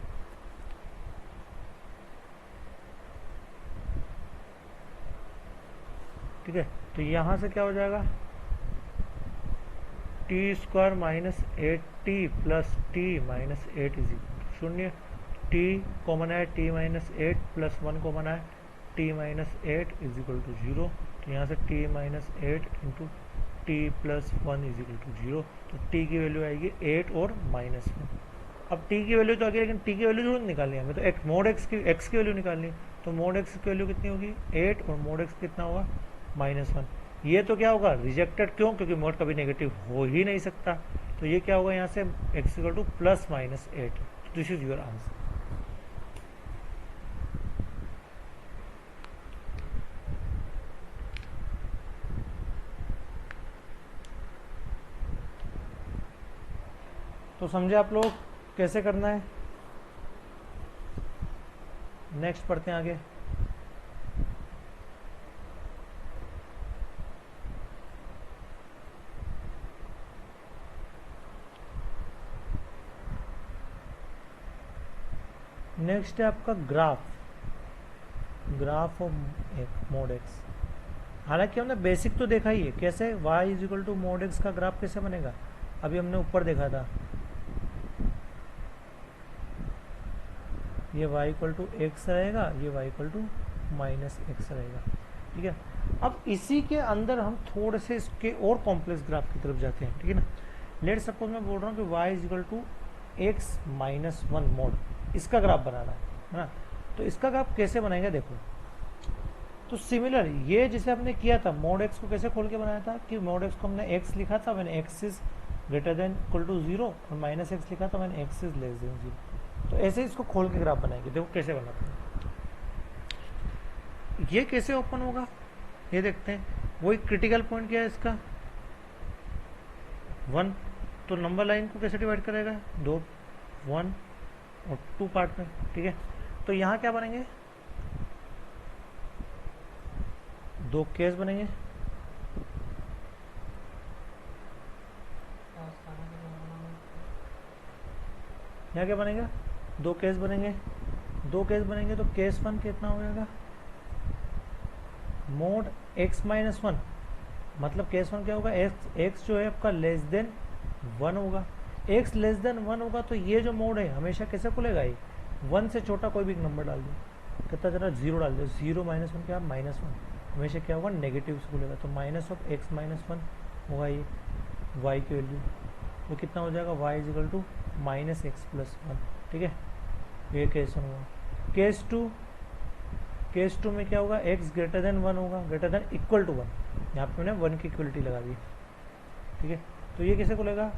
ठीक है, तो यहां से क्या हो जाएगा? T square minus 8t plus t minus 8 is equal to 0। T common है, टी माइनस 8 प्लस 1 कॉमन है, t minus 8 is equal to 0। तो यहाँ से t minus 8 into t plus 1 is equal to 0। तो टी की वैल्यू आएगी 8 और -1। अब टी की वैल्यू तो आ गई, लेकिन टी की वैल्यू जरूर निकालनी है हमें, तो एक मोड एक्स की वैल्यू निकालनी है। तो मोड एक्स की वैल्यू कितनी होगी? 8, और मोड एक्स कितना होगा? -1। ये तो क्या होगा? रिजेक्टेड। क्यों? क्योंकि मोड कभी नेगेटिव हो ही नहीं सकता। तो ये क्या होगा यहाँ से? X equal to plus minus 8। This is your answer. तो समझे आप लोग कैसे करना है? नेक्स्ट पढ़ते हैं आगे। नेक्स्ट है आपका ग्राफ ऑफ मोड एक्स। हालांकि हमने बेसिक तो देखा ही है, कैसे y is equal to mod x का ग्राफ कैसे बनेगा, अभी हमने ऊपर देखा था। ये y इक्वल टू एक्स रहेगा, ये y equal to minus x रहेगा, ठीक है। अब इसी के अंदर हम थोड़े से इसके और कॉम्प्लेक्स ग्राफ की तरफ जाते हैं, ठीक है ना। लेट सपोज मैं बोल रहा हूँ कि y is equal to x minus 1 mod, इसका ग्राफ बनाना है ना। तो इसका ग्राफ कैसे बनाएगा देखो। तो सिमिलर ये जिसे हमने किया था, मोड एक्स को कैसे खोल के बनाया था कि मोड एक्स को हमने एक्स लिखा था when x is greater than equal to 0 और माइनस एक्स लिखा था when x is less than 0। तो ऐसे इसको खोल के ग्राफ बनाएंगे। देखो कैसे बनाते हैं। ये कैसे ओपन होगा ये देखते हैं। वही क्रिटिकल पॉइंट क्या है इसका? 1। तो नंबर लाइन को कैसे डिवाइड करेगा? 2, 1 और 2 पार्ट में, ठीक है। तो यहाँ क्या बनेंगे? 2 केस बनेंगे। यहाँ क्या बनेगा? 2 केस बनेंगे। 2 केस बनेंगे तो केस 1 कितना हो जाएगा? मोड x माइनस 1, मतलब केस 1 क्या होगा? x जो है आपका लेस देन 1 होगा। x लेस देन 1 होगा तो ये जो मोड है हमेशा कैसे खुलेगा? ये 1 से छोटा कोई भी नंबर डाल दो, कितना चला? 0 डाल दो। 0 माइनस 1 क्या? -1। हमेशा क्या होगा? नेगेटिव से खुलेगा। तो माइनस ऑफ x माइनस 1 होगा ये y की वैल्यू, वो कितना हो जाएगा? y is equal to minus x plus 1, ठीक है। ये केस 1 हुआ। केस 2 में क्या होगा? x ग्रेटर देन 1 होगा, ग्रेटर देन इक्वल टू 1। यहाँ पे मैंने 1 की इक्वलिटी लगा दी, ठीक है। तो ये कैसे खुलेगा?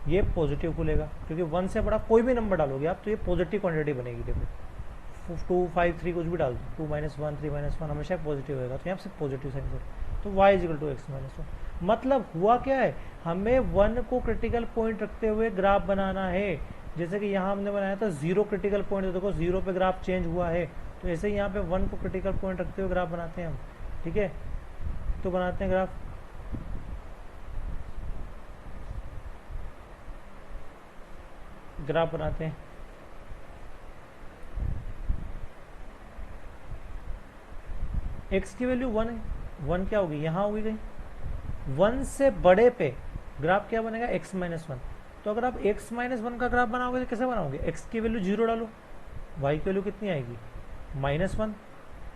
ये पॉजिटिव खुलेगा, क्योंकि 1 से बड़ा कोई भी नंबर डालोगे आप तो ये पॉजिटिव क्वांटिटी बनेगी। देखो 2, 5, 3 कुछ भी डाल दो, 2 माइनस 1, 3 माइनस 1 हमेशा पॉजिटिव होगा। तो यहाँ से पॉजिटिव साइन से तो y is equal to x minus 1। मतलब हुआ क्या है? हमें 1 को क्रिटिकल पॉइंट रखते हुए ग्राफ बनाना है। जैसे कि यहाँ हमने बनाया था 0 क्रिटिकल पॉइंट, तो देखो 0 पे ग्राफ चेंज हुआ है। तो ऐसे ही यहाँ पे 1 को क्रिटिकल पॉइंट रखते हुए ग्राफ बनाते हैं हम, ठीक है। तो बनाते हैं ग्राफ। ग्राफ बनाते हैं। x की वैल्यू 1 है, 1 क्या होगी यहाँ होगी कहीं 1 से बड़े पे ग्राफ क्या बनेगा x माइनस 1। तो अगर आप x माइनस 1 का ग्राफ बनाओगे तो कैसे बनाओगे, x की वैल्यू 0 डालो, y की वैल्यू कितनी आएगी -1,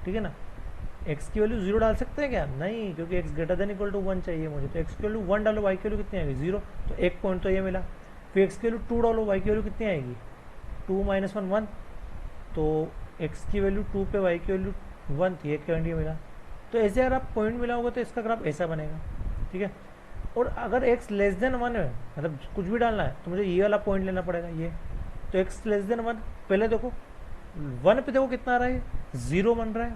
ठीक है ना। x की वैल्यू 0 डाल सकते हैं क्या, नहीं, क्योंकि x greater than equal to 1 चाहिए मुझे, तो x की वैल्यू 1 डालो, y की वैल्यू कितनी आएगी 0, तो एक पॉइंट तो ये मिला। फिर x की वैल्यू 2 डालो, y की वैल्यू कितनी आएगी 2 माइनस 1 1, तो x की वैल्यू 2 पे y की वैल्यू 1 थी, एक पॉइंट ये मिला। तो ऐसे अगर आप पॉइंट मिला होगा तो इसका ग्राफ ऐसा बनेगा, ठीक है। और अगर x लेस देन 1 है, मतलब कुछ भी डालना है तो मुझे ये वाला पॉइंट लेना पड़ेगा ये, तो x लेस देन 1 पहले देखो 1 पे देखो कितना आ रहा है 0 बन रहा है,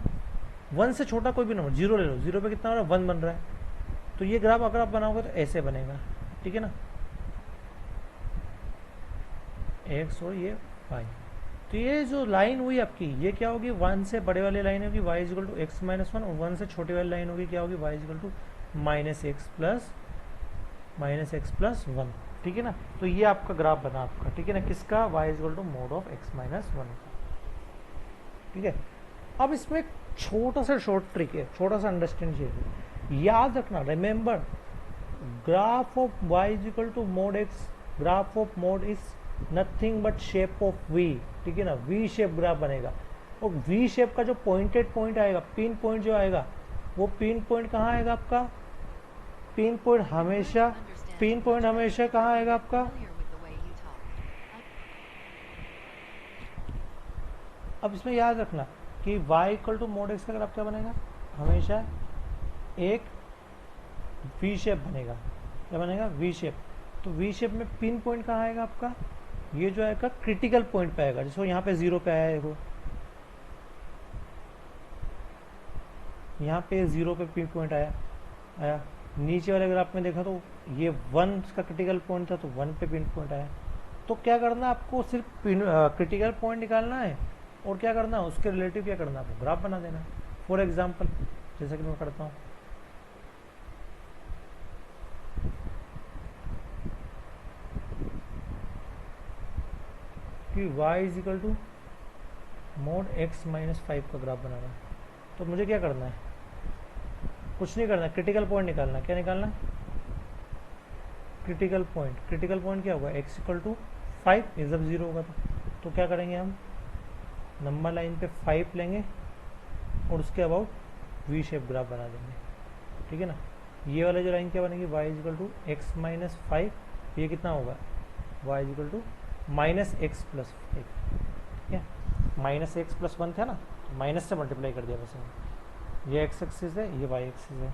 1 से छोटा कोई भी नंबर 0 ले लो, 0 पे कितना हो रहा है 1 बन रहा है। तो ये ग्राफ अगर आप बनाओगे तो ऐसे बनेगा, ठीक है ना, x और ये y। तो ये जो लाइन हुई आपकी ये क्या होगी, 1 से बड़े वाली लाइन होगी y is equal to x minus 1, और 1 से छोटी वाली लाइन होगी क्या होगी y is equal to minus x plus 1, ठीक है ना। तो ये आपका ग्राफ बना आपका, ठीक है ना, किसका, y is equal to mod of x minus 1, ठीक है। अब इसमें एक छोटा सा शॉर्ट ट्रिक है, छोटा सा अंडरस्टैंड चाहिए, याद रखना, remember graph of y is equal to mod x, graph of mod is nothing but shape of v, ठीक है ना, v शेप ग्राफ बनेगा। और v शेप का जो पॉइंटेड पॉइंट आएगा, पिन पॉइंट जो आएगा, वो पिन पॉइंट कहाँ आएगा आपका, पिन पॉइंट हमेशा कहाँ आएगा आपका, अब इसमें याद रखना कि y equal to mod x का ग्राफ क्या बनेगा, हमेशा एक v शेप बनेगा, क्या बनेगा v शेप। तो v शेप में पिन पॉइंट कहाँ आएगा आपका, ये जो आएगा क्रिटिकल पॉइंट पे आएगा, जिसको यहाँ पे 0 पे आया है, देखो यहाँ पे 0 पे पिन पॉइंट आया। नीचे वाले ग्राफ में देखा तो ये 1 का क्रिटिकल पॉइंट था, तो 1 पे पिन पॉइंट आया। तो क्या करना, आपको सिर्फ क्रिटिकल पॉइंट निकालना है, और क्या करना, उसके रिलेटिव क्या करना, आपको ग्राफ बना देना। फॉर एग्जाम्पल जैसा कि मैं करता हूँ, कि y is equal to mod x minus 5 का ग्राफ बनाना है, तो मुझे क्या करना है, कुछ नहीं करना, क्रिटिकल पॉइंट निकालना। क्या निकालना, क्रिटिकल पॉइंट। क्रिटिकल पॉइंट क्या होगा, x इक्वल टू 5, ये जब 0 होगा तो क्या करेंगे हम, नंबर लाइन पे 5 लेंगे और उसके अबाउट वी शेप ग्राफ बना देंगे, ठीक है ना। ये वाला जो लाइन क्या बनेगी, y equal to x minus 5, ये कितना होगा, y equal to minus x plus 5, ठीक है, माइनस एक्स प्लस 1 था ना, तो माइनस से मल्टीप्लाई कर दिया वैसे, ये एक्स एक्सिस है, ये वाई एक्सिस है,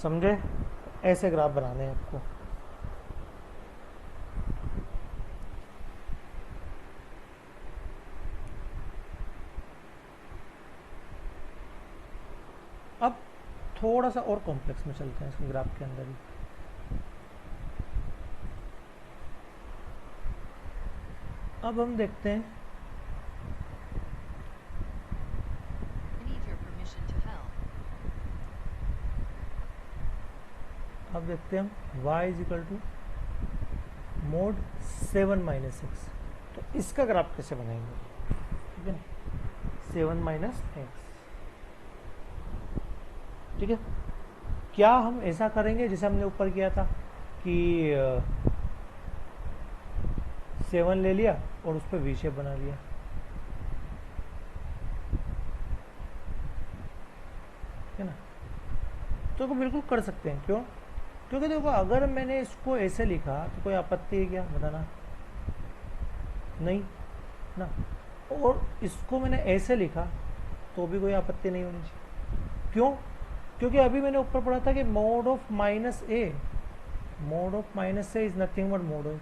समझे। ऐसे ग्राफ बनाने हैं आपको। अब थोड़ा सा और कॉम्प्लेक्स में चलते हैं इसके ग्राफ के अंदर ही। अब हम देखते हैं, अब देखते हैं हम y is equal to mod 7 minus x, तो इसका ग्राफ कैसे बनाएंगे, ठीक है, 7 माइनस एक्स, ठीक है। क्या हम ऐसा करेंगे जैसे हमने ऊपर किया था कि 7 ले लिया और उस पर वी शेप बना लिया, है ना, तो बिल्कुल कर सकते हैं। क्यों, क्योंकि देखो अगर मैंने इसको ऐसे लिखा तो कोई आपत्ति है क्या, बताना, नहीं ना, और इसको मैंने ऐसे लिखा तो भी कोई आपत्ति नहीं होनी चाहिए। क्यों, क्योंकि अभी मैंने ऊपर पढ़ा था कि mod of minus A is nothing but mode of,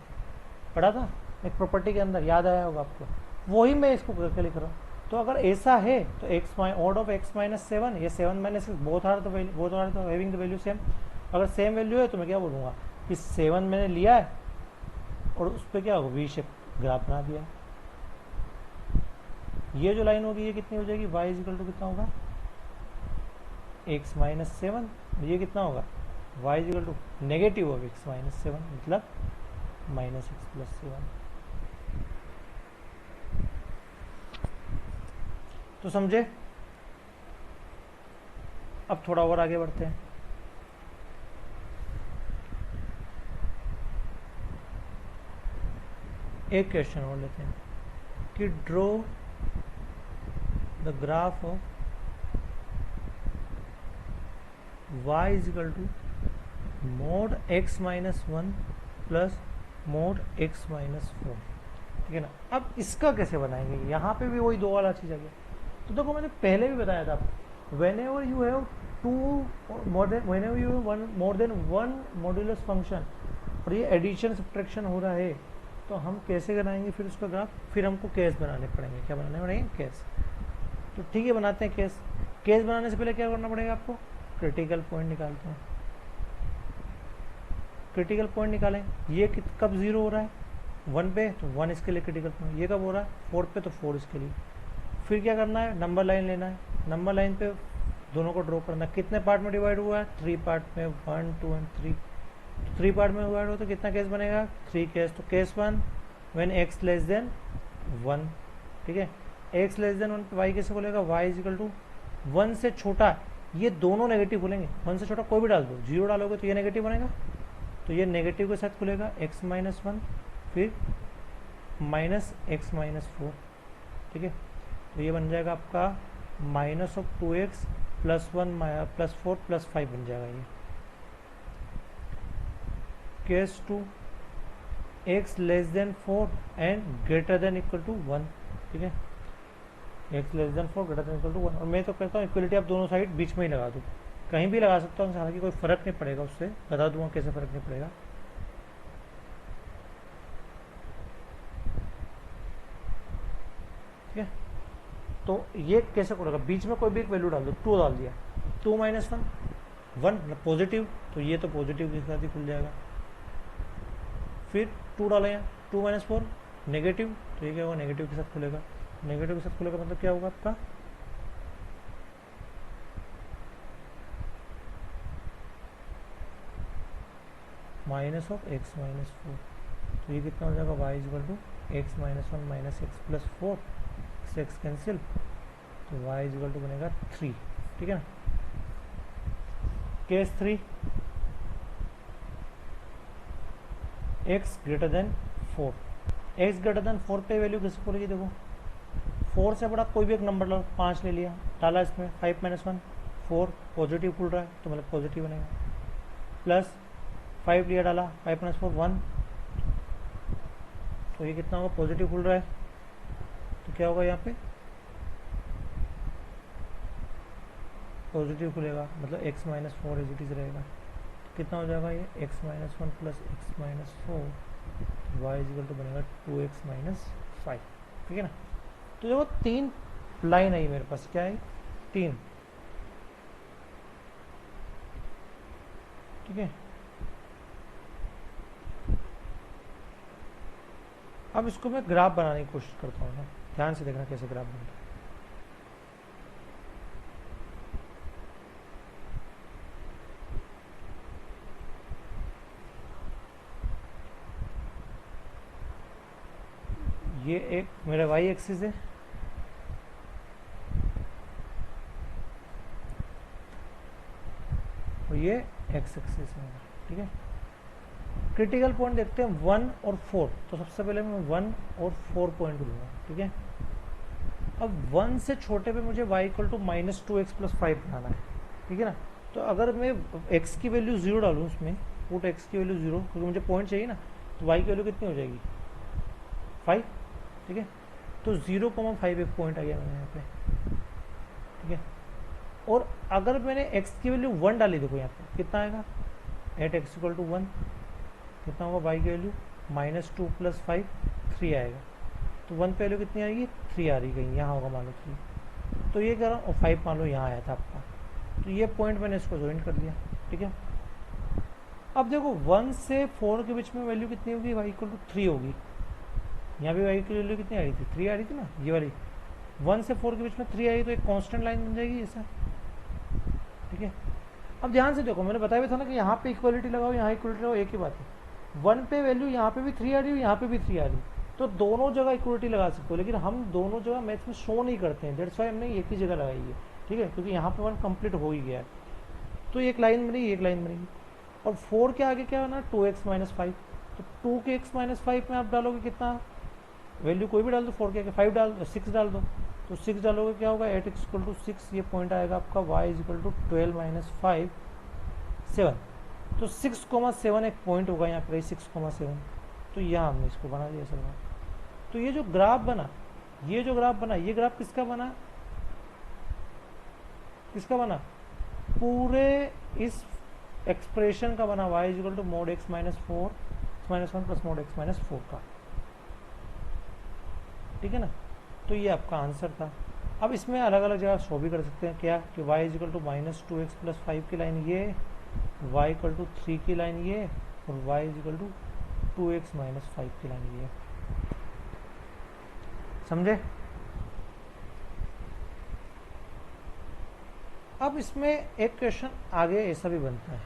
पढ़ा था एक प्रॉपर्टी के अंदर, याद आया होगा आपको, वही मैं इसको करके लिख रहा हूँ। तो अगर ऐसा है तो x mode of x minus 7, ये 7 माइनस बोथ आर तो हैविंग द वैल्यू सेम, अगर सेम वैल्यू है तो मैं क्या बोलूँगा कि 7 मैंने लिया है और उस पर क्या होगा, वी शेप ग्राफ बना दिया। ये जो लाइन होगी ये कितनी हो जाएगी, y इज इक्वल टू कितना होगा, x माइनस 7, ये कितना होगा y is equal to negative of x minus 7 मतलब माइनस एक्स प्लस 7। तो समझे? अब थोड़ा और आगे बढ़ते हैं। एक क्वेश्चन और लेते हैं कि draw the graph of y is equal to mod x minus 1 plus mod x minus 4। ठीक है ना? अब इसका कैसे बनाएंगे? यहाँ पे भी वही दो वाला चीज़ आ गया। तो देखो मैंने पहले भी बताया था, whenever you have whenever you have more than one modulus function और ये एडिशन सब्ट्रैक्शन हो रहा है, तो हम कैसे बनाएंगे फिर उसका ग्राफ? फिर हमको केस बनाने पड़ेंगे। क्या बनाने पड़ेंगे? केस। तो ठीक है, बनाते हैं केस। केस बनाने से पहले क्या करना पड़ेगा आपको? क्रिटिकल पॉइंट निकालते हैं। क्रिटिकल पॉइंट निकालें। ये कब जीरो हो रहा है? 1 पे, तो 1 इसके लिए क्रिटिकल पॉइंट। ये कब हो रहा है? 4 पे, तो 4 इसके लिए। फिर क्या करना है? नंबर लाइन लेना है। नंबर लाइन पे दोनों को ड्रॉ करना है। कितने पार्ट में डिवाइड हुआ है? 3 पार्ट में, 1 2 एंड 3। 3 पार्ट में डिवाइड हो तो कितना केस बनेगा? 3 केस। तो case 1 when x less then 1। ठीक है, x लेस देन 1 पे y कैसे बोलेगा? y इज इक्वल टू 1 से छोटा, ये दोनों नेगेटिव खुलेंगे। 1 से छोटा कोई भी डाल दो, 0 डालोगे तो ये नेगेटिव बनेगा, तो ये नेगेटिव के साथ खुलेगा x माइनस 1, फिर माइनस x माइनस 4। ठीक है, तो ये बन जाएगा आपका minus of 2x plus 1 plus 4 plus 5 बन जाएगा ये। Case 2 x less than 4 and greater than equal to 1। ठीक है, x less than 4 greater than equal to 1। और मैं तो कहता हूँ इक्वलिटी आप दोनों साइड बीच में ही लगा दो, कहीं भी लगा सकता हूँ, हालांकि कोई फर्क नहीं पड़ेगा, उससे बता दूंगा कैसे फर्क नहीं पड़ेगा। ठीक है, तो ये कैसे करेगा? बीच में कोई भी एक वैल्यू डाल दो। 2 डाल दिया, 2 माइनस 1 1 पॉजिटिव, तो ये तो पॉजिटिव के साथ ही खुल जाएगा। फिर 2 डाला यहाँ, 2 माइनस 4 नेगेटिव, तो ये क्या होगा? नेगेटिव के साथ खुलेगा। नेगेटिव के साथ खुलेगा मतलब क्या होगा आपका? Minus of x minus 4। तो ये कितना हो जाएगा? y is equal to x minus 1 minus x plus 4, x cancel, तो y इज इक्वल टू बनेगा 3। ठीक है ना? Case 3 x greater than 4। x greater than 4 पे वैल्यू किसको बोलेगी? देखो 4 से बड़ा कोई भी एक नंबर लो, 5 ले लिया, डाला इसमें 5 माइनस 1 4, पॉजिटिव खुल रहा है तो मतलब पॉजिटिव बनेगा। प्लस 5 लिया, डाला 5 माइनस 4 1, तो ये कितना होगा? पॉजिटिव खुल रहा है, तो क्या होगा यहाँ पे? पॉजिटिव खुलेगा, मतलब x minus 4 as it is रहेगा। कितना हो जाएगा ये? x minus 1 plus x minus 4, y is equal to बनेगा 2x माइनस 5। ठीक है ना? तो देखो 3 लाइन आई मेरे पास, क्या है? 3। ठीक है, अब इसको मैं ग्राफ बनाने की कोशिश करता हूँ ना, ध्यान से देखना कैसे ग्राफ बनता है। ये एक मेरा y एक्सिस है, और ये x एक्सिस है। ठीक है, क्रिटिकल पॉइंट देखते हैं 1 और 4। तो सबसे पहले मैं 1 और 4 पॉइंट लूँगा। ठीक है, अब 1 से छोटे पे मुझे y equal to minus 2x plus 5 बनाना है। ठीक है ना? तो अगर मैं x की वैल्यू 0 डालूँ उसमें, पुट x की वैल्यू 0, क्योंकि मुझे पॉइंट चाहिए ना, तो y की वैल्यू कितनी हो जाएगी? 5। ठीक है, तो 0,5 एक पॉइंट आ गया मैंने यहाँ पे। ठीक है, और अगर मैंने x की वैल्यू 1 डाली, देखो यहाँ पे कितना आएगा? एट x इक्वल टू 1, कितना होगा? y की वैल्यू माइनस 2 प्लस 5 3 आएगा। तो 1 पे वैल्यू कितनी आएगी? 3 आ रही, कहीं यहाँ होगा मान लो 3, तो ये कह रहा हूँ, और 5 मान लो यहाँ आया था आपका, तो ये पॉइंट मैंने इसको ज्वाइन कर दिया। ठीक है, अब देखो 1 से 4 के बीच में वैल्यू कितनी होगी? y इक्वल टू 3 होगी। यहाँ भी y की वैल्यू कितनी आ रही थी? 3 आ रही थी ना, ये वाली। 1 से 4 के बीच में 3 आई, तो एक कांस्टेंट लाइन बन जाएगी ऐसा। ठीक है, अब ध्यान से देखो, मैंने बताया भी था ना कि यहाँ पे इक्वलिटी लगाओ, यहाँ इक्वलिटी लगाओ, एक ही बात है। 1 पे वैल्यू यहाँ पे भी 3 आ रही है, यहाँ पे भी 3 आ रही है, तो दोनों जगह इक्वलिटी लगा सकते हो, लेकिन हम दोनों जगह मैथ्स में शो नहीं करते हैं, दैट्स वाई हमने एक ही जगह लगाई है, ठीक है, क्योंकि यहाँ पे 1 कंप्लीट हो ही गया है। तो एक लाइन बनेगी, एक लाइन बनेगी, और 4 के आगे क्या बना, 2x माइनस 5, तो 2 के x माइनस 5 में आप डालोगे कितना, वैल्यू कोई भी डाल दो, 4 के आगे 5 डाल दो, 6 डाल दो, तो 6 डालोगे क्या होगा, 8x इक्वल टू 6, ये पॉइंट आएगा आपका y is equal to 12 minus 5 7, तो 6,7 एक पॉइंट होगा यहाँ पर 6,7, तो यहाँ हमने इसको बना दिया सर। तो ये जो ग्राफ बना, ये जो ग्राफ बना, ये ग्राफ किसका बना, किसका बना, पूरे इस एक्सप्रेशन का बना, y is equal to mod x minus 4 minus 1 plus mod x minus 4 का, ठीक है ना। तो ये आपका आंसर था। अब इसमें अलग अलग जगह शो भी कर सकते हैं क्या, कि y is equal to minus 2x plus 5 की लाइन ये, y इक्वल टू 3 की लाइन ये, और y is equal to 2x minus 5 की लाइन ये, समझे। अब इसमें एक क्वेश्चन आगे ऐसा भी बनता है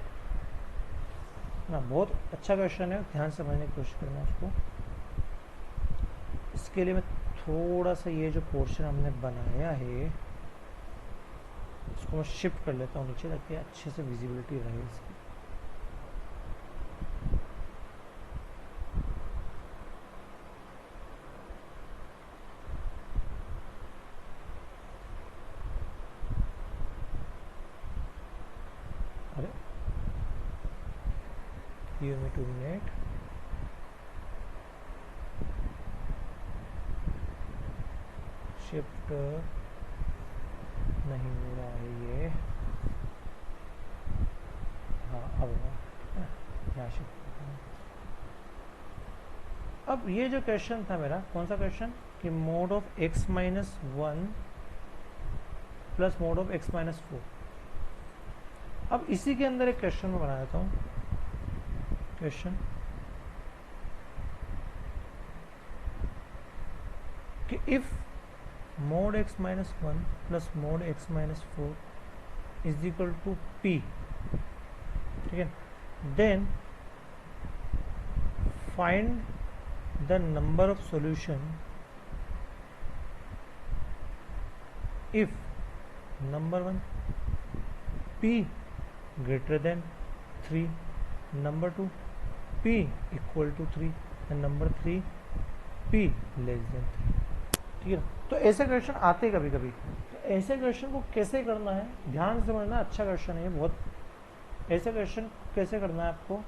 ना, बहुत अच्छा क्वेश्चन है, ध्यान से समझने की कोशिश करना उसको। इसके लिए मैं थोड़ा सा ये जो पोर्शन हमने बनाया है इसको मैं शिफ्ट कर लेता हूँ नीचे, ताकि अच्छे से विजिबिलिटी रहे इसकी। अरे ये मैं 2 मिनट, शिफ्ट नहीं हो रहा है ये, हाँ अब यहाँ शिफ्ट। अब ये जो क्वेश्चन था मेरा, कौन सा क्वेश्चन, कि mod of x minus 1 plus mode of x minus 4। अब इसी के अंदर एक क्वेश्चन मैं बना देता हूँ, क्वेश्चन कि if mod x minus 1 plus mod x minus 4 is equal to p, ठीक है, then find the number of solution if number 1 p greater than 3, number 2 p equal to 3 and number 3 p less than 3, ठीक है। तो ऐसे question आते हैं कभी कभी, तो ऐसे क्वेश्चन को कैसे करना है ध्यान से समझना, अच्छा क्वेश्चन है ये बहुत। ऐसे क्वेश्चन कैसे करना है आपको,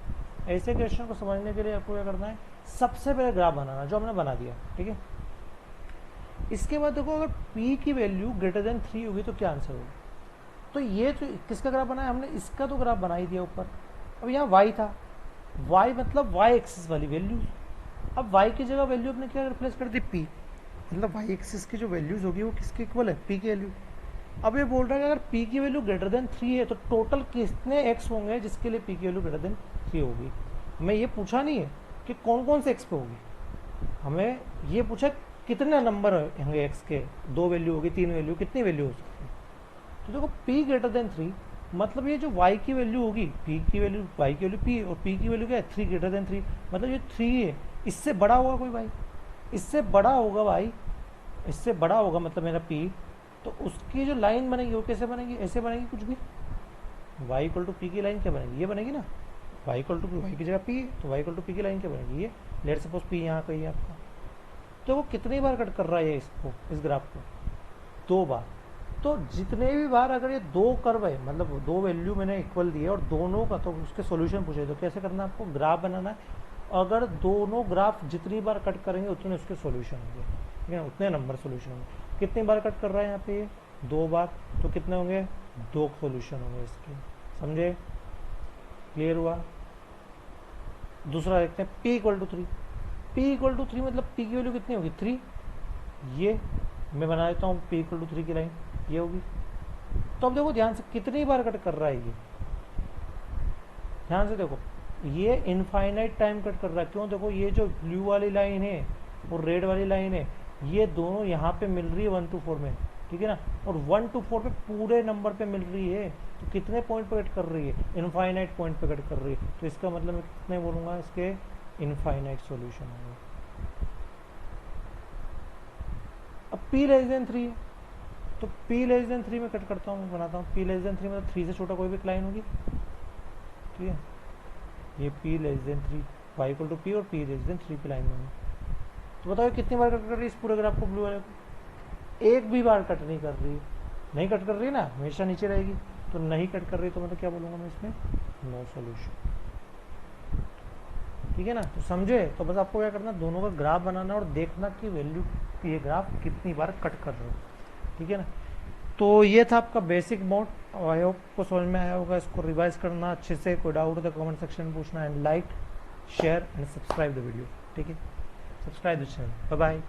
ऐसे क्वेश्चन को समझने के लिए आपको क्या करना है, सबसे पहले ग्राफ बनाना, जो हमने बना दिया, ठीक है। इसके बाद देखो, अगर p की वैल्यू ग्रेटर देन 3 होगी तो क्या आंसर होगा। तो ये तो किसका ग्राफ बनाया हमने, इसका तो ग्राफ बना ही दिया ऊपर। अब यहाँ y था, y मतलब y एक्सिस वाली वैल्यू, अब y की जगह वैल्यू अपने क्या रिप्लेस कर दी, p, मतलब y एक्सिस की जो वैल्यूज होगी वो किसके इक्वल है, p की वैल्यू। अब ये बोल रहा है कि अगर p की वैल्यू ग्रेटर देन 3 है तो टोटल कितने x होंगे जिसके लिए p की वैल्यू ग्रेटर देन 3 होगी। हमें ये पूछा नहीं है कि कौन कौन से x पे होगी, हमें ये पूछा कितने नंबर होंगे x के, 2 वैल्यू होगी, 3 वैल्यू, कितनी वैल्यू हो सकती है। तो देखो p ग्रेटर देन 3 मतलब ये जो y की वैल्यू होगी, p की वैल्यू, y की वैल्यू p और p की वैल्यू क्या है 3 ग्रेटर देन 3, मतलब ये 3 है, इससे बड़ा होगा कोई y, इससे बड़ा होगा y, इससे बड़ा होगा मतलब मेरा p, तो उसकी जो लाइन बनेगी वो कैसे बनेगी, ऐसे बनेगी कुछ भी, y इक्वल टू पी की लाइन क्या बनेगी, ये बनेगी ना, y इक्वल टू वाई की जगह p, तो y इक्वल टू पी की लाइन क्या बनेगी, ये लेट सपोज p यहाँ कहीं है आपका। तो वो कितनी बार कट कर रहा है इसको, इस ग्राफ को, 2 बार। तो जितने भी बार अगर ये 2 कर्व है, मतलब 2 वैल्यू मैंने इक्वल दिए और दोनों का, तो उसके सॉल्यूशन पूछे, तो कैसे करना है आपको, ग्राफ बनाना है, अगर दोनों ग्राफ जितनी बार कट करेंगे उतने उसके सॉल्यूशन होंगे, ठीक है, उतने नंबर सॉल्यूशन होंगे। कितनी बार कट कर रहा है यहाँ पे, 2 बार, तो कितने होंगे, 2 सॉल्यूशन होंगे इसके, समझे, क्लियर हुआ। दूसरा देखते हैं p equal to 3, p equal to 3 मतलब p की वैल्यू कितनी होगी 3, ये मैं बना देता हूँ p इक्वल टू 3 की लाइन ये होगी। तो अब देखो ध्यान से कितनी बार कट कर रहा है ये, ध्यान से देखो, ये इनफाइनाइट टाइम कट कर रहा है, क्यों, देखो ये जो ब्लू वाली लाइन है और रेड वाली लाइन है, ये दोनों यहाँ पे मिल रही है 1 to 4 में, ठीक है ना, और 1 to 4 पे पूरे नंबर पे मिल रही है, तो कितने पॉइंट पे कट कर रही है, इनफाइनाइट पॉइंट पे कट कर रही है, तो इसका मतलब मैं कितने बोलूंगा, इसके इनफाइनाइट सॉल्यूशन होगा। अब p लेस देन 3 है, तो p लेस देन 3 में कट करता हूँ, मैं बनाता हूँ p लेस देन 3 मतलब 3 से छोटा कोई भी लाइन होगी, ठीक है, ये p less than 3, y equal to p और p लेस देन 3 पे लाइन होगी। तो बताओ कितनी बार कट कर रही है इस पूरे ग्राफ को, ब्लू वाले को, एक भी बार कट नहीं कर रही, नहीं कट कर रही ना, हमेशा नीचे रहेगी, तो नहीं कट कर रही, तो मतलब क्या बोलूँगा मैं इसमें, नो सॉल्यूशन, ठीक है ना। तो समझे, तो बस आपको क्या करना, दोनों का ग्राफ बनाना और देखना कि वैल्यू ये ग्राफ कितनी बार कट कर रहे हो, ठीक है ना। तो ये था आपका बेसिक मोड, आई होप को समझ में आया होगा, इसको रिवाइज करना अच्छे से, कोई डाउट हो तो कमेंट सेक्शन में पूछना, and like share and subscribe the video, ठीक है, subscribe the channel, bye bye.